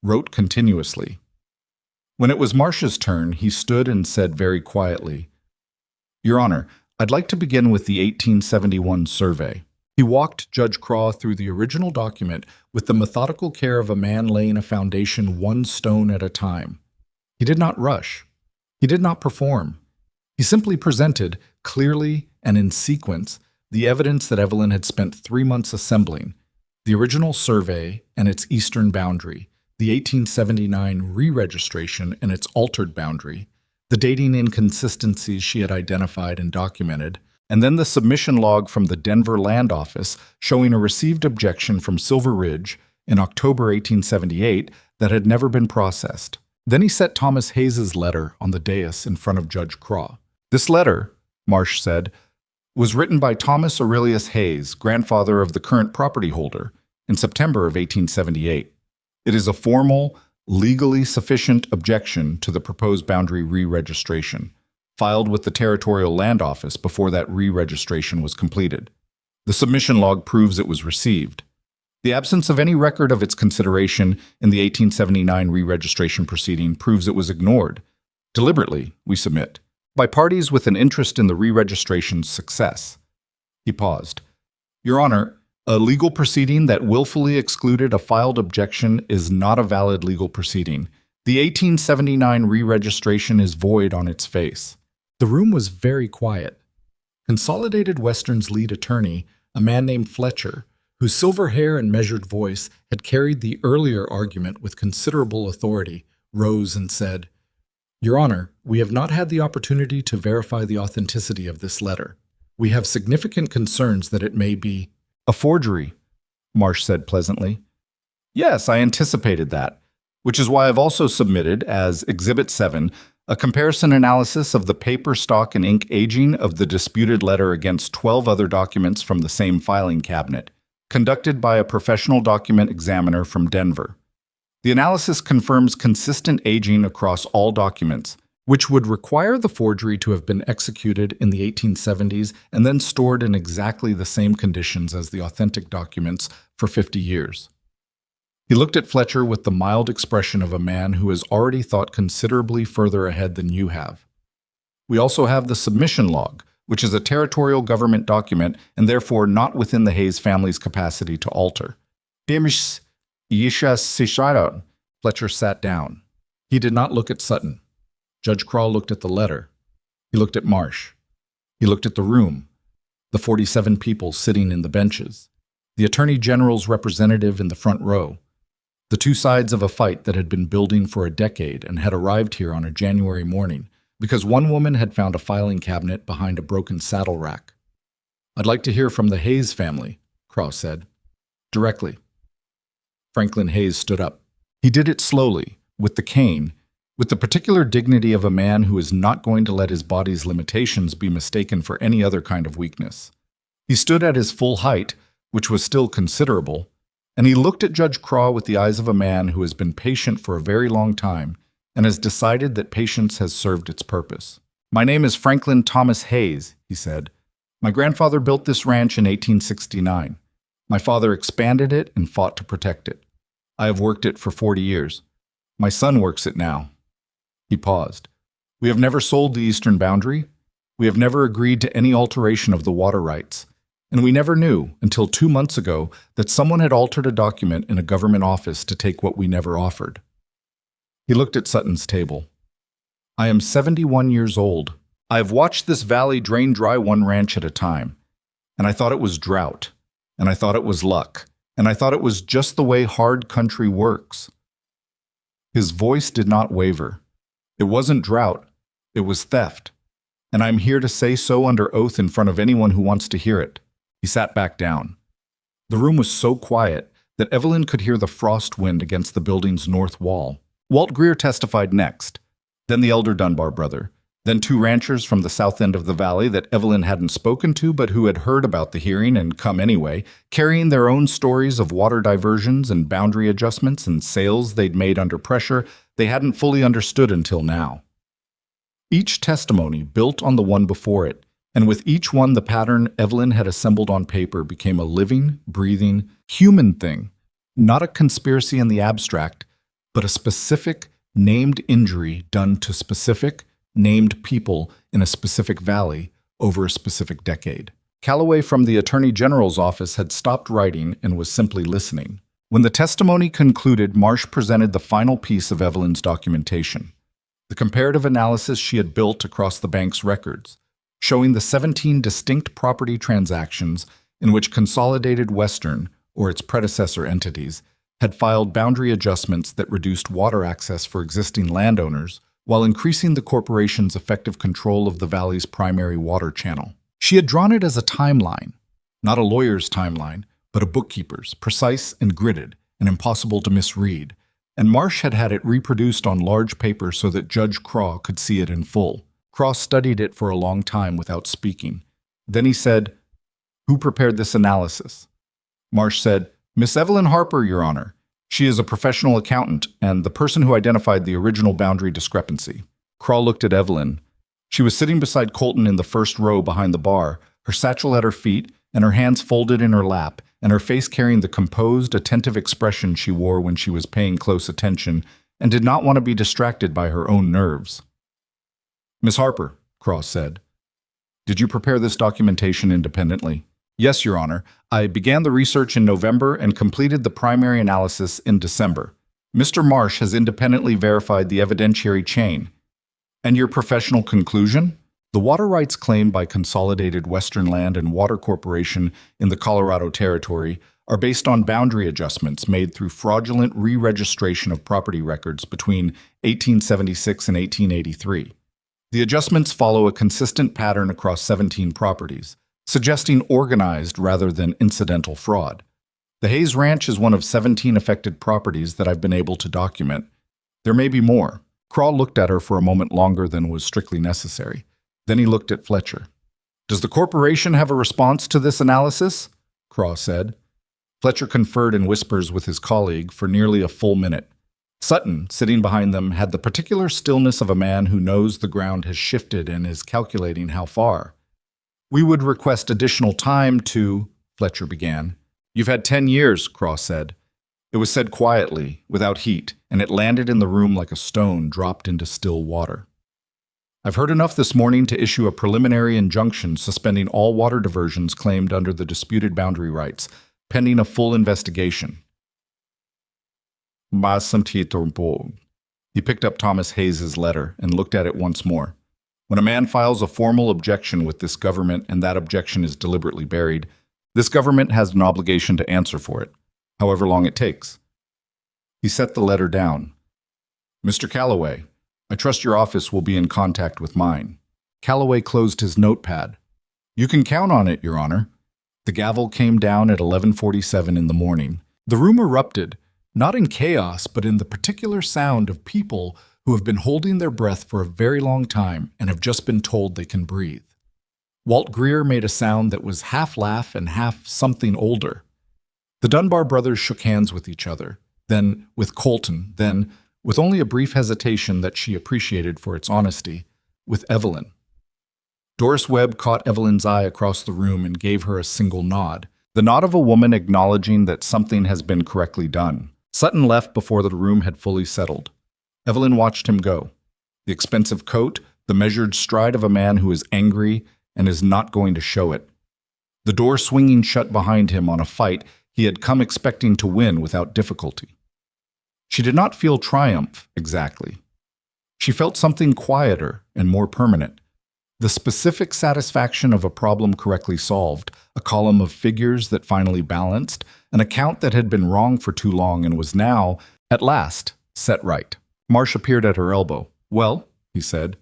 wrote continuously. When it was Marsh's turn, he stood and said very quietly, "Your Honor, I'd like to begin with the 1871 survey." He walked Judge Craw through the original document with the methodical care of a man laying a foundation 1 stone at a time. He did not rush. He did not perform. He simply presented, clearly and in sequence, the evidence that Evelyn had spent 3 months assembling: the original survey and its eastern boundary, the 1879 re-registration and its altered boundary, the dating inconsistencies she had identified and documented, and then the submission log from the Denver Land Office showing a received objection from Silver Ridge in October 1878 that had never been processed. Then he set Thomas Hayes's letter on the dais in front of Judge Craw. This letter, Marsh said, was written by Thomas Aurelius Hayes, grandfather of the current property holder, in September of 1878. It is a formal, legally sufficient objection to the proposed boundary re-registration, filed with the Territorial Land Office before that re-registration was completed. The submission log proves it was received. The absence of any record of its consideration in the 1879 re-registration proceeding proves it was ignored, deliberately, we submit, by parties with an interest in the re-registration's success. He paused. Your Honor, a legal proceeding that willfully excluded a filed objection is not a valid legal proceeding. The 1879 re-registration is void on its face. The room was very quiet. Consolidated Western's lead attorney, a man named Fletcher, whose silver hair and measured voice had carried the earlier argument with considerable authority, rose and said, Your Honor, we have not had the opportunity to verify the authenticity of this letter. We have significant concerns that it may be A forgery, Marsh said pleasantly. Yes, I anticipated that, which is why I've also submitted, as Exhibit 7, a comparison analysis of the paper, stock, and ink aging of the disputed letter against 12 other documents from the same filing cabinet, conducted by a professional document examiner from Denver. The analysis confirms consistent aging across all documents, which would require the forgery to have been executed in the 1870s and then stored in exactly the same conditions as the authentic documents for 50 years. He looked at Fletcher with the mild expression of a man who has already thought considerably further ahead than you have. We also have the submission log, which is a territorial government document and therefore not within the Hayes family's capacity to alter. Fletcher sat down. He did not look at Sutton. Judge Craw looked at the letter. He looked at Marsh. He looked at the room, the 47 people sitting in the benches, the Attorney General's representative in the front row, the two sides of a fight that had been building for a decade and had arrived here on a January morning because one woman had found a filing cabinet behind a broken saddle rack. I'd like to hear from the Hayes family, Craw said. Directly. Franklin Hayes stood up. He did it slowly, with the cane, with the particular dignity of a man who is not going to let his body's limitations be mistaken for any other kind of weakness. He stood at his full height, which was still considerable, and he looked at Judge Craw with the eyes of a man who has been patient for a very long time and has decided that patience has served its purpose. My name is Franklin Thomas Hayes, he said. My grandfather built this ranch in 1869. My father expanded it and fought to protect it. I have worked it for 40 years. My son works it now. He paused. We have never sold the eastern boundary. We have never agreed to any alteration of the water rights. And we never knew, until 2 months ago, that someone had altered a document in a government office to take what we never offered. He looked at Sutton's table. I am 71 years old. I have watched this valley drain dry one ranch at a time. And I thought it was drought. And I thought it was luck. And I thought it was just the way hard country works. His voice did not waver. It wasn't drought. It was theft. And I'm here to say so under oath in front of anyone who wants to hear it. He sat back down. The room was so quiet that Evelyn could hear the frost wind against the building's north wall. Walt Greer testified next, then the elder Dunbar brother, then two ranchers from the south end of the valley that Evelyn hadn't spoken to but who had heard about the hearing and come anyway, carrying their own stories of water diversions and boundary adjustments and sales they'd made under pressure they hadn't fully understood until now. Each testimony built on the one before it, and with each one the pattern Evelyn had assembled on paper became a living, breathing, human thing, not a conspiracy in the abstract, but a specific, named injury done to specific, named people in a specific valley over a specific decade. Calloway from the Attorney General's office had stopped writing and was simply listening. When the testimony concluded, Marsh presented the final piece of Evelyn's documentation, the comparative analysis she had built across the bank's records, showing the 17 distinct property transactions in which Consolidated Western, or its predecessor entities, had filed boundary adjustments that reduced water access for existing landowners while increasing the corporation's effective control of the valley's primary water channel. She had drawn it as a timeline, not a lawyer's timeline, but a bookkeeper's, precise and gridded and impossible to misread, and Marsh had had it reproduced on large paper so that Judge Craw could see it in full. Craw studied it for a long time without speaking. Then he said, "Who prepared this analysis?" Marsh said, "Miss Evelyn Harper, Your Honor. She is a professional accountant and the person who identified the original boundary discrepancy." Craw looked at Evelyn. She was sitting beside Colton in the first row behind the bar, her satchel at her feet and her hands folded in her lap, and her face carrying the composed, attentive expression she wore when she was paying close attention and did not want to be distracted by her own nerves. "Miss Harper," Craw said, "did you prepare this documentation independently?" Yes, Your Honor. I began the research in November and completed the primary analysis in December. Mr. Marsh has independently verified the evidentiary chain. And your professional conclusion? The water rights claimed by Consolidated Western Land and Water Corporation in the Colorado Territory are based on boundary adjustments made through fraudulent re-registration of property records between 1876 and 1883. The adjustments follow a consistent pattern across 17 properties, suggesting organized rather than incidental fraud. The Hayes Ranch is one of 17 affected properties that I've been able to document. There may be more. Crawl looked at her for a moment longer than was strictly necessary. Then he looked at Fletcher. Does the corporation have a response to this analysis? Craw said. Fletcher conferred in whispers with his colleague for nearly a full minute. Sutton, sitting behind them, had the particular stillness of a man who knows the ground has shifted and is calculating how far. We would request additional time to, Fletcher began. You've had 10 years, Craw said. It was said quietly, without heat, and it landed in the room like a stone dropped into still water. I've heard enough this morning to issue a preliminary injunction suspending all water diversions claimed under the disputed boundary rights, pending a full investigation. He picked up Thomas Hayes's letter and looked at it once more. When a man files a formal objection with this government and that objection is deliberately buried, this government has an obligation to answer for it, however long it takes. He set the letter down. Mr. Calloway, I trust your office will be in contact with mine. Calloway closed his notepad. You can count on it, Your Honor. The gavel came down at 11:47 in the morning. The room erupted, not in chaos, but in the particular sound of people who have been holding their breath for a very long time and have just been told they can breathe. Walt Greer made a sound that was half laugh and half something older. The Dunbar brothers shook hands with each other, then with Colton, then, with only a brief hesitation that she appreciated for its honesty, with Evelyn. Doris Webb caught Evelyn's eye across the room and gave her a single nod, the nod of a woman acknowledging that something has been correctly done. Sutton left before the room had fully settled. Evelyn watched him go. The expensive coat, the measured stride of a man who is angry and is not going to show it. The door swinging shut behind him on a fight he had come expecting to win without difficulty. She did not feel triumph, exactly. She felt something quieter and more permanent. The specific satisfaction of a problem correctly solved, a column of figures that finally balanced, an account that had been wrong for too long and was now, at last, set right. Marsh appeared at her elbow. Well, he said.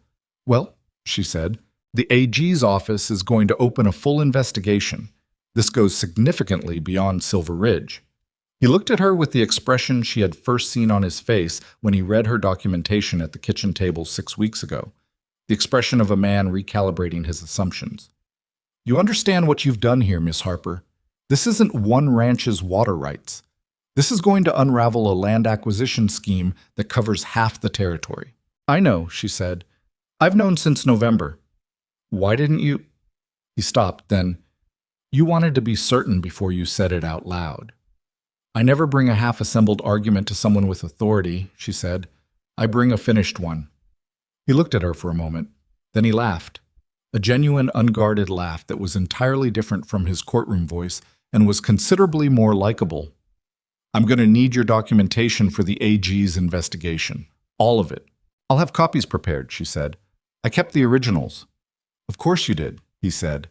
Well, she said. The AG's office is going to open a full investigation. This goes significantly beyond Silver Ridge. He looked at her with the expression she had first seen on his face when he read her documentation at the kitchen table 6 weeks ago, the expression of a man recalibrating his assumptions. You understand what you've done here, Miss Harper. This isn't one ranch's water rights. This is going to unravel a land acquisition scheme that covers half the territory. I know, she said. I've known since November. Why didn't you? He stopped, then. You wanted to be certain before you said it out loud. I never bring a half-assembled argument to someone with authority, she said. I bring a finished one. He looked at her for a moment. Then he laughed. A genuine, unguarded laugh that was entirely different from his courtroom voice and was considerably more likable. I'm going to need your documentation for the AG's investigation. All of it. I'll have copies prepared, she said. I kept the originals. Of course you did, he said.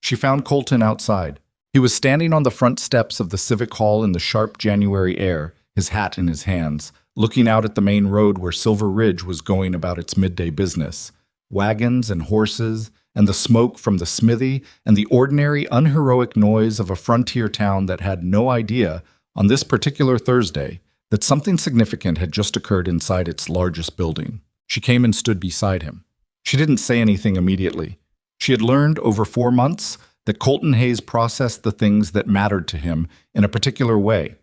She found Colton outside. He was standing on the front steps of the Civic Hall in the sharp January air, his hat in his hands, looking out at the main road where Silver Ridge was going about its midday business. Wagons and horses, and the smoke from the smithy, and the ordinary, unheroic noise of a frontier town that had no idea, on this particular Thursday, that something significant had just occurred inside its largest building. She came and stood beside him. She didn't say anything immediately. She had learned over 4 months that Colton Hayes processed the things that mattered to him in a particular way,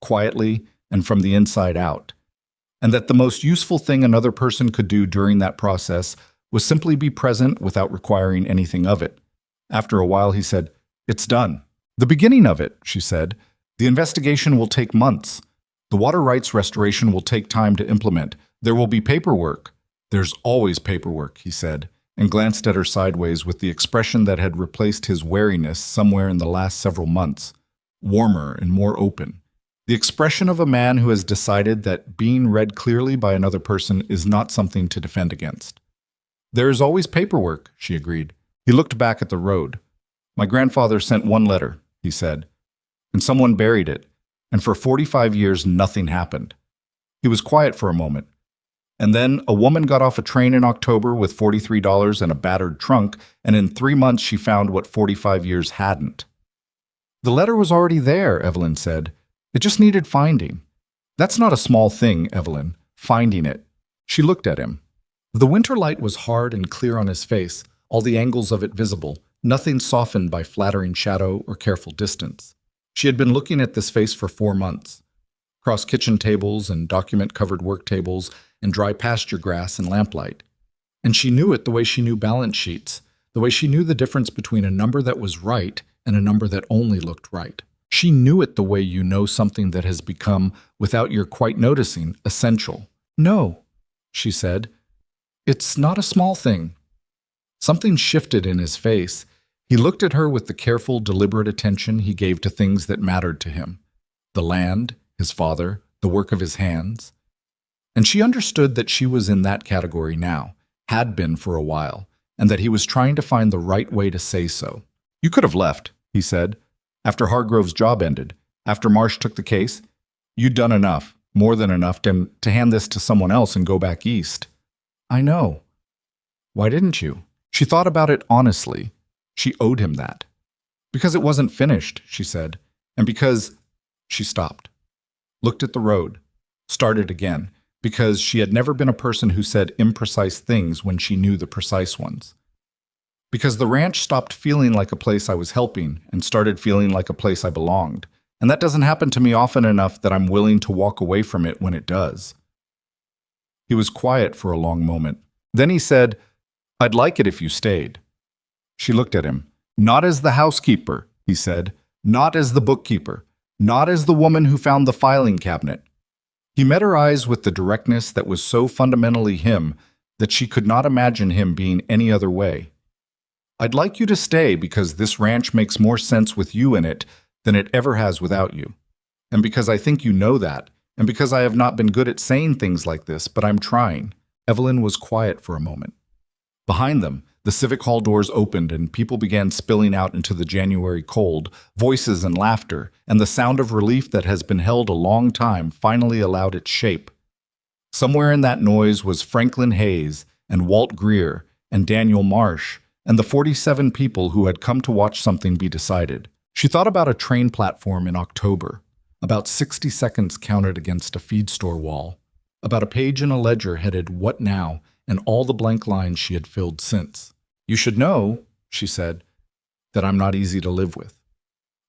quietly and from the inside out, and that the most useful thing another person could do during that process was simply be present without requiring anything of it. After a while, he said, It's done. The beginning of it, she said. The investigation will take months. The water rights restoration will take time to implement. There will be paperwork. There's always paperwork, he said. and glanced at her sideways with the expression that had replaced his wariness somewhere in the last several months, warmer and more open. The expression of a man who has decided that being read clearly by another person is not something to defend against. "There is always paperwork," she agreed. He looked back at the road. "My grandfather sent one letter," he said, "and someone buried it, and for 45 years nothing happened." He was quiet for a moment. "And then a woman got off a train in October with $43 and a battered trunk, and in 3 months she found what 45 years hadn't." "The letter was already there," Evelyn said. "It just needed finding." "That's not a small thing, Evelyn, finding it." She looked at him. The winter light was hard and clear on his face, all the angles of it visible, nothing softened by flattering shadow or careful distance. She had been looking at this face for 4 months. Across kitchen tables and document-covered work tables and dry pasture grass and lamplight. And she knew it the way she knew balance sheets, the way she knew the difference between a number that was right and a number that only looked right. She knew it the way you know something that has become, without your quite noticing, essential. "No," she said. "It's not a small thing." Something shifted in his face. He looked at her with the careful, deliberate attention he gave to things that mattered to him. The land, his father, the work of his hands. And she understood that she was in that category now, had been for a while, and that he was trying to find the right way to say so. "You could have left," he said, "after Hargrove's job ended, after Marsh took the case. You'd done enough, more than enough, to hand this to someone else and go back east." "I know." "Why didn't you?" She thought about it honestly. She owed him that. "Because it wasn't finished," she said, "and because—" She stopped, looked at the road, started again, because she had never been a person who said imprecise things when she knew the precise ones. "Because the ranch stopped feeling like a place I was helping and started feeling like a place I belonged, and that doesn't happen to me often enough that I'm willing to walk away from it when it does." He was quiet for a long moment. Then he said, "I'd like it if you stayed." She looked at him. "Not as the housekeeper," he said. "Not as the bookkeeper. Not as the woman who found the filing cabinet." He met her eyes with the directness that was so fundamentally him that she could not imagine him being any other way. "I'd like you to stay because this ranch makes more sense with you in it than it ever has without you. And because I think you know that, and because I have not been good at saying things like this, but I'm trying." Evelyn was quiet for a moment. Behind them, the Civic Hall doors opened and people began spilling out into the January cold. Voices and laughter, and the sound of relief that has been held a long time finally allowed its shape. Somewhere in that noise was Franklin Hayes and Walt Greer and Daniel Marsh and the 47 people who had come to watch something be decided. She thought about a train platform in October, about 60 seconds counted against a feed store wall, about a page in a ledger headed "What Now?" and all the blank lines she had filled since. "You should know," she said, "that I'm not easy to live with.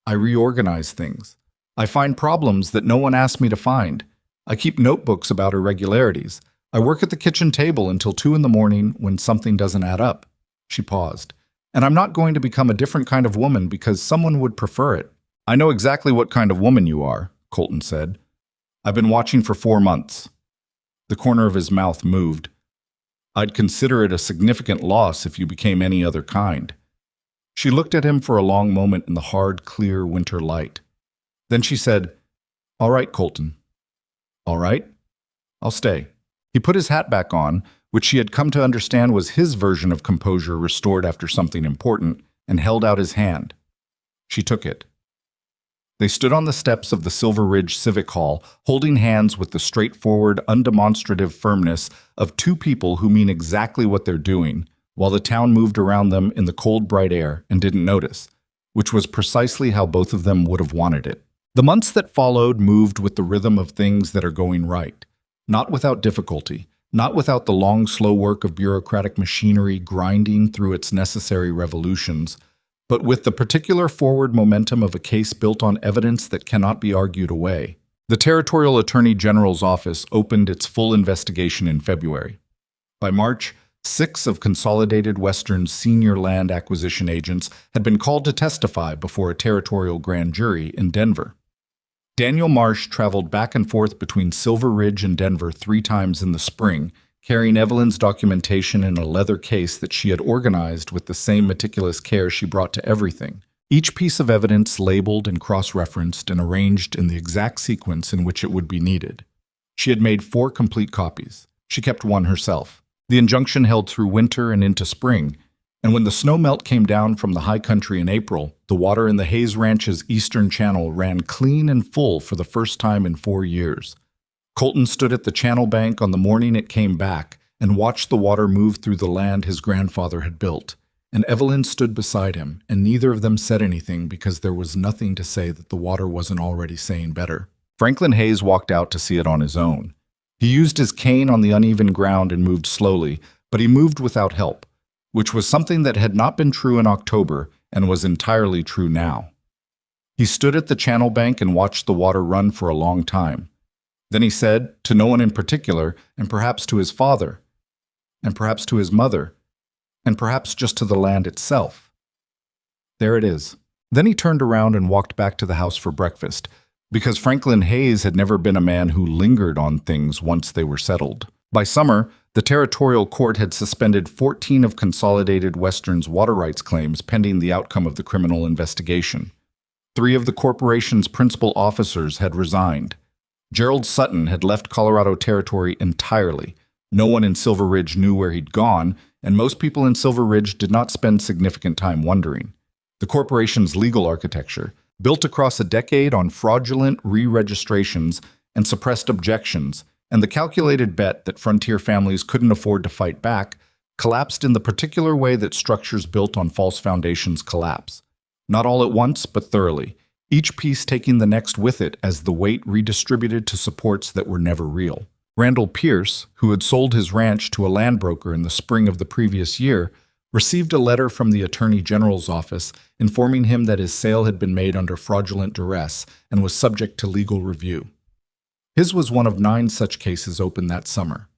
I reorganize things. I find problems that no one asked me to find. I keep notebooks about irregularities. I work at the kitchen table until 2 in the morning when something doesn't add up." She paused. "And I'm not going to become a different kind of woman because someone would prefer it." "I know exactly what kind of woman you are," Colton said. "I've been watching for 4 months. The corner of his mouth moved. "I'd consider it a significant loss if you became any other kind." She looked at him for a long moment in the hard, clear winter light. Then she said, "All right, Colton. All right, I'll stay." He put his hat back on, which she had come to understand was his version of composure restored after something important, and held out his hand. She took it. They stood on the steps of the Silver Ridge Civic Hall, holding hands with the straightforward, undemonstrative firmness of two people who mean exactly what they're doing, while the town moved around them in the cold, bright air and didn't notice, which was precisely how both of them would have wanted it. The months that followed moved with the rhythm of things that are going right, not without difficulty, not without the long, slow work of bureaucratic machinery grinding through its necessary revolutions, but with the particular forward momentum of a case built on evidence that cannot be argued away. The Territorial Attorney General's office opened its full investigation in February. By March, 6 of Consolidated Western's senior land acquisition agents had been called to testify before a territorial grand jury in Denver. Daniel Marsh traveled back and forth between Silver Ridge and Denver 3 times in the spring, carrying Evelyn's documentation in a leather case that she had organized with the same meticulous care she brought to everything. Each piece of evidence labeled and cross-referenced and arranged in the exact sequence in which it would be needed. She had made 4 complete copies. She kept one herself. The injunction held through winter and into spring, and when the snow melt came down from the high country in April, the water in the Hayes Ranch's eastern channel ran clean and full for the first time in 4 years. Colton stood at the channel bank on the morning it came back and watched the water move through the land his grandfather had built. And Evelyn stood beside him, and neither of them said anything because there was nothing to say that the water wasn't already saying better. Franklin Hayes walked out to see it on his own. He used his cane on the uneven ground and moved slowly, but he moved without help, which was something that had not been true in October and was entirely true now. He stood at the channel bank and watched the water run for a long time. Then he said, to no one in particular, and perhaps to his father, and perhaps to his mother, and perhaps just to the land itself, "There it is." Then he turned around and walked back to the house for breakfast, because Franklin Hayes had never been a man who lingered on things once they were settled. By summer, the territorial court had suspended 14 of Consolidated Western's water rights claims pending the outcome of the criminal investigation. 3 of the corporation's principal officers had resigned. Gerald Sutton had left Colorado Territory entirely. No one in Silver Ridge knew where he'd gone, and most people in Silver Ridge did not spend significant time wondering. The corporation's legal architecture, built across a decade on fraudulent re-registrations and suppressed objections, and the calculated bet that frontier families couldn't afford to fight back, collapsed in the particular way that structures built on false foundations collapse. Not all at once, but thoroughly, each piece taking the next with it as the weight redistributed to supports that were never real. Randall Pierce, who had sold his ranch to a land broker in the spring of the previous year, received a letter from the Attorney General's office informing him that his sale had been made under fraudulent duress and was subject to legal review. His was one of 9 such cases opened that summer.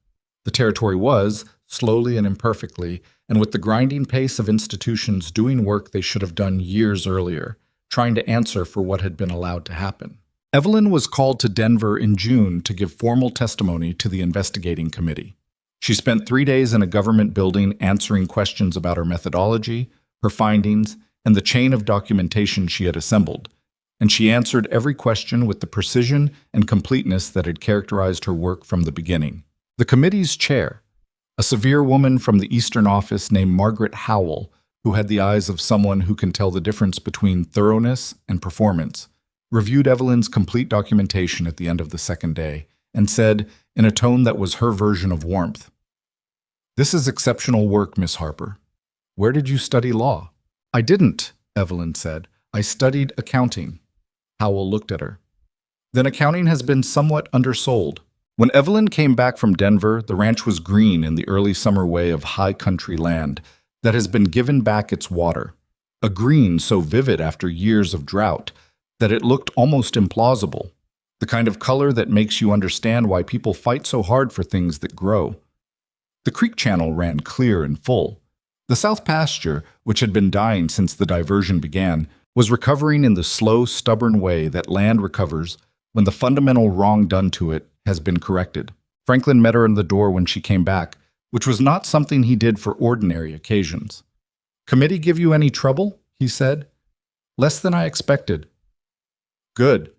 The territory was, slowly and imperfectly, and with the grinding pace of institutions doing work they should have done years earlier, trying to answer for what had been allowed to happen. Evelyn was called to Denver in June to give formal testimony to the investigating committee. She spent 3 days in a government building answering questions about her methodology, her findings, and the chain of documentation she had assembled, and she answered every question with the precision and completeness that had characterized her work from the beginning. The committee's chair, a severe woman from the Eastern office named Margaret Howell, who had the eyes of someone who can tell the difference between thoroughness and performance, reviewed Evelyn's complete documentation at the end of the second day and said, in a tone that was her version of warmth, "This is exceptional work, Miss Harper. Where did you study law?" "I didn't," Evelyn said. "I studied accounting." Howell looked at her. "Then accounting has been somewhat undersold." When Evelyn came back from Denver, the ranch was green in the early summer way of high country land that has been given back its water, a green so vivid after years of drought that it looked almost implausible, the kind of color that makes you understand why people fight so hard for things that grow. The creek channel ran clear and full. The south pasture, which had been dying since the diversion began, was recovering in the slow, stubborn way that land recovers when the fundamental wrong done to it has been corrected. Franklin met her in the door when she came back, which was not something he did for ordinary occasions. "Committee give you any trouble?" he said. "Less than I expected." "Good."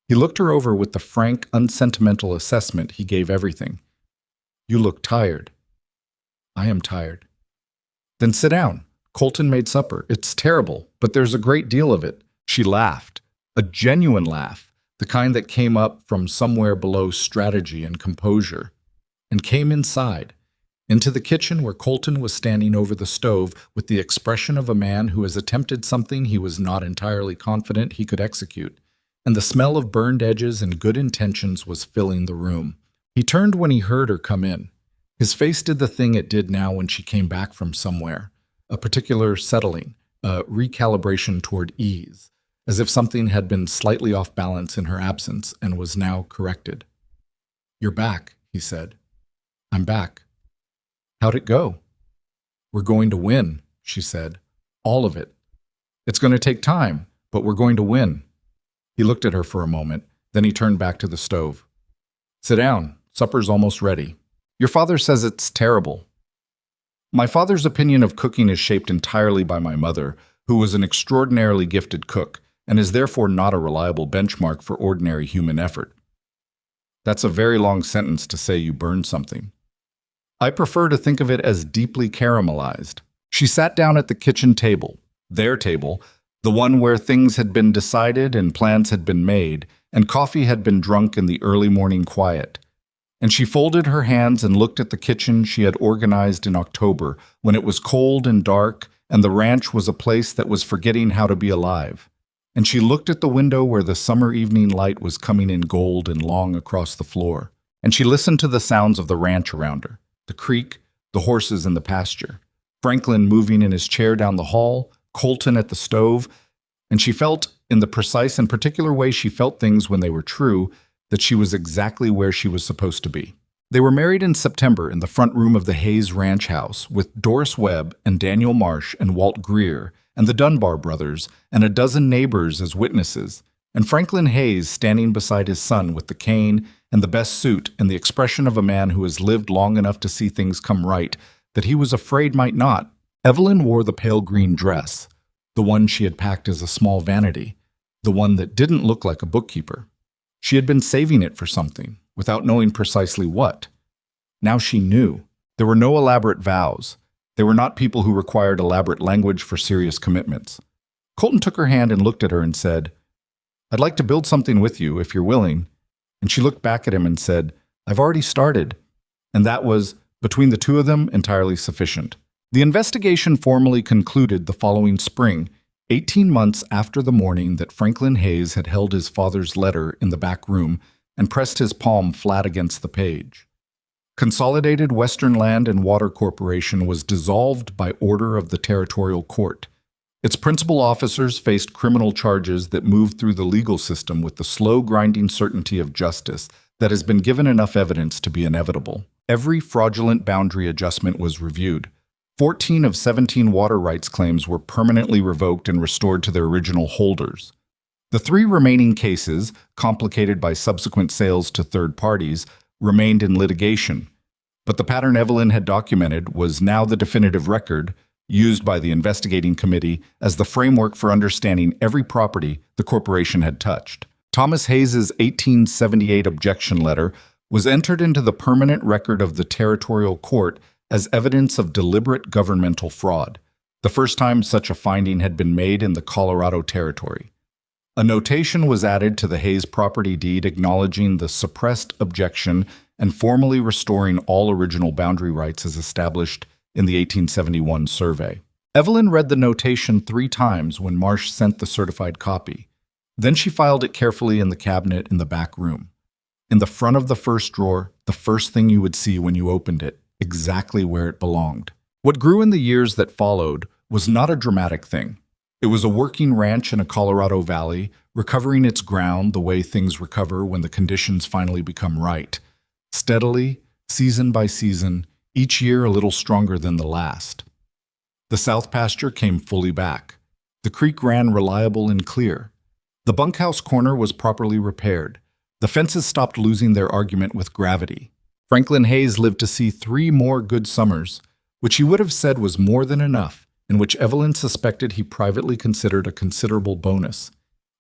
He looked her over with the frank, unsentimental assessment he gave everything. "You look tired." "I am tired." "Then sit down. Colton made supper. It's terrible, but there's a great deal of it." She laughed, a genuine laugh, the kind that came up from somewhere below strategy and composure, and came inside, into the kitchen where Colton was standing over the stove with the expression of a man who has attempted something he was not entirely confident he could execute, and the smell of burned edges and good intentions was filling the room. He turned when he heard her come in. His face did the thing it did now when she came back from somewhere, a particular settling, a recalibration toward ease, as if something had been slightly off balance in her absence and was now corrected. "You're back," he said. "I'm back." "How'd it go?" "We're going to win," she said. "All of it. It's going to take time, but we're going to win." He looked at her for a moment, then he turned back to the stove. "Sit down. Supper's almost ready." Your father says it's terrible. My father's opinion of cooking is shaped entirely by my mother, who was an extraordinarily gifted cook and is therefore not a reliable benchmark for ordinary human effort. That's a very long sentence to say you burned something. I prefer to think of it as deeply caramelized. She sat down at the kitchen table, their table, the one where things had been decided and plans had been made, and coffee had been drunk in the early morning quiet. And she folded her hands and looked at the kitchen she had organized in October, when it was cold and dark, and the ranch was a place that was forgetting how to be alive. And she looked at the window where the summer evening light was coming in gold and long across the floor. And she listened to the sounds of the ranch around her, the creek, the horses in the pasture, Franklin moving in his chair down the hall, Colton at the stove, and she felt, in the precise and particular way she felt things when they were true, that she was exactly where she was supposed to be. They were married in September in the front room of the Hayes Ranch House with Doris Webb and Daniel Marsh and Walt Greer and the Dunbar brothers and a dozen neighbors as witnesses, and Franklin Hayes standing beside his son with the cane and the best suit and the expression of a man who has lived long enough to see things come right that he was afraid might not. Evelyn wore the pale green dress, the one she had packed as a small vanity, the one that didn't look like a bookkeeper. She had been saving it for something, without knowing precisely what. Now she knew. There were no elaborate vows. They were not people who required elaborate language for serious commitments. Colton took her hand and looked at her and said, "I'd like to build something with you, if you're willing." And she looked back at him and said, "I've already started." And that was, between the two of them, entirely sufficient. The investigation formally concluded the following spring, 18 months after the morning that Franklin Hayes had held his father's letter in the back room and pressed his palm flat against the page. Consolidated Western Land and Water Corporation was dissolved by order of the territorial court. Its principal officers faced criminal charges that moved through the legal system with the slow, grinding certainty of justice that has been given enough evidence to be inevitable. Every fraudulent boundary adjustment was reviewed. 14 of 17 water rights claims were permanently revoked and restored to their original holders. The 3 remaining cases, complicated by subsequent sales to third parties, remained in litigation. But the pattern Evelyn had documented was now the definitive record, used by the investigating committee as the framework for understanding every property the corporation had touched. Thomas Hayes's 1878 objection letter was entered into the permanent record of the territorial court as evidence of deliberate governmental fraud, the first time such a finding had been made in the Colorado Territory. A notation was added to the Hayes property deed acknowledging the suppressed objection and formally restoring all original boundary rights as established in the 1871 survey. Evelyn read the notation 3 times when Marsh sent the certified copy. Then she filed it carefully in the cabinet in the back room. In the front of the first drawer, the first thing you would see when you opened it, exactly where it belonged. What grew in the years that followed was not a dramatic thing. It was a working ranch in a Colorado valley, recovering its ground the way things recover when the conditions finally become right. Steadily, season by season, each year a little stronger than the last. The south pasture came fully back. The creek ran reliable and clear. The bunkhouse corner was properly repaired. The fences stopped losing their argument with gravity. Franklin Hayes lived to see 3 more good summers, which he would have said was more than enough, and which Evelyn suspected he privately considered a considerable bonus.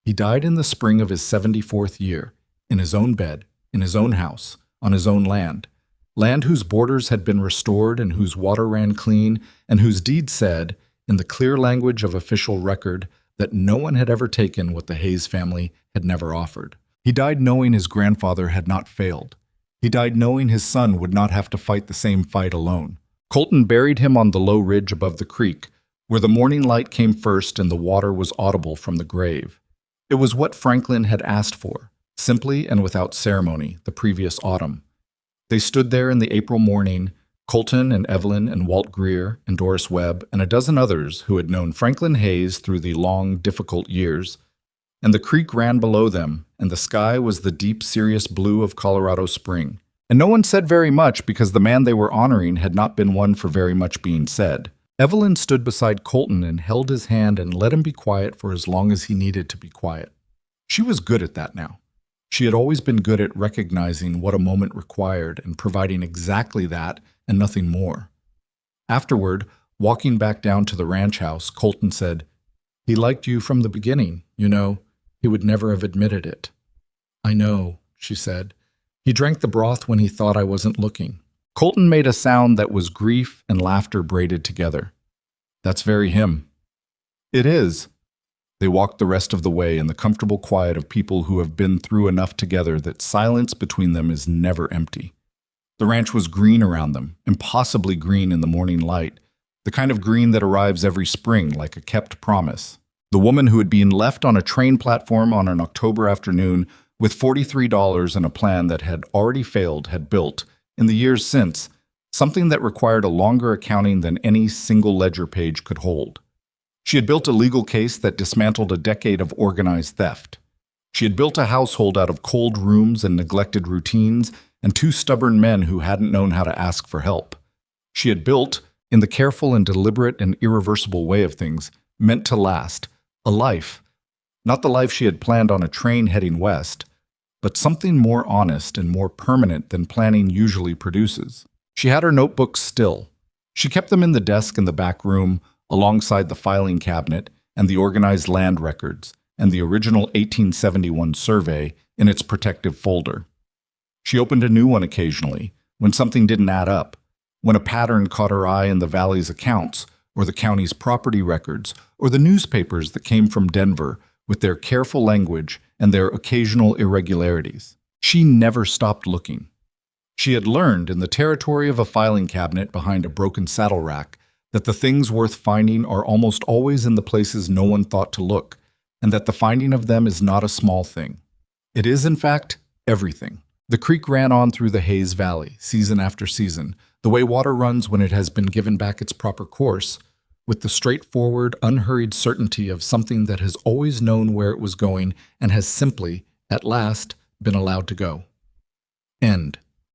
He died in the spring of his 74th year, in his own bed, in his own house, on his own land whose borders had been restored and whose water ran clean, and whose deed said, in the clear language of official record, that no one had ever taken what the Hayes family had never offered. He died knowing his grandfather had not failed. He died knowing his son would not have to fight the same fight alone. Colton buried him on the low ridge above the creek, where the morning light came first and the water was audible from the grave. It was what Franklin had asked for, simply and without ceremony, the previous autumn. They stood there in the April morning, Colton and Evelyn and Walt Greer and Doris Webb and a dozen others who had known Franklin Hayes through the long, difficult years, and the creek ran below them, and the sky was the deep, serious blue of Colorado spring. And no one said very much because the man they were honoring had not been one for very much being said. Evelyn stood beside Colton and held his hand and let him be quiet for as long as he needed to be quiet. She was good at that now. She had always been good at recognizing what a moment required and providing exactly that and nothing more. Afterward, walking back down to the ranch house, Colton said, "He liked you from the beginning, you know. He would never have admitted it." "I know," she said. "He drank the broth when he thought I wasn't looking." Colton made a sound that was grief and laughter braided together. "That's very him." "It is." They walked the rest of the way in the comfortable quiet of people who have been through enough together that silence between them is never empty. The ranch was green around them, impossibly green in the morning light, the kind of green that arrives every spring like a kept promise. The woman who had been left on a train platform on an October afternoon with $43 and a plan that had already failed had built, in the years since, something that required a longer accounting than any single ledger page could hold. She had built a legal case that dismantled a decade of organized theft. She had built a household out of cold rooms and neglected routines and two stubborn men who hadn't known how to ask for help. She had built, in the careful and deliberate and irreversible way of things, meant to last, a life. Not the life she had planned on a train heading west, but something more honest and more permanent than planning usually produces. She had her notebooks still. She kept them in the desk in the back room, alongside the filing cabinet and the organized land records and the original 1871 survey in its protective folder. She opened a new one occasionally, when something didn't add up, when a pattern caught her eye in the valley's accounts, or the county's property records, or the newspapers that came from Denver with their careful language and their occasional irregularities. She never stopped looking. She had learned in the territory of a filing cabinet behind a broken saddle rack that the things worth finding are almost always in the places no one thought to look, and that the finding of them is not a small thing. It is, in fact, everything. The creek ran on through the Hayes Valley, season after season, the way water runs when it has been given back its proper course, with the straightforward, unhurried certainty of something that has always known where it was going and has simply, at last, been allowed to go. End.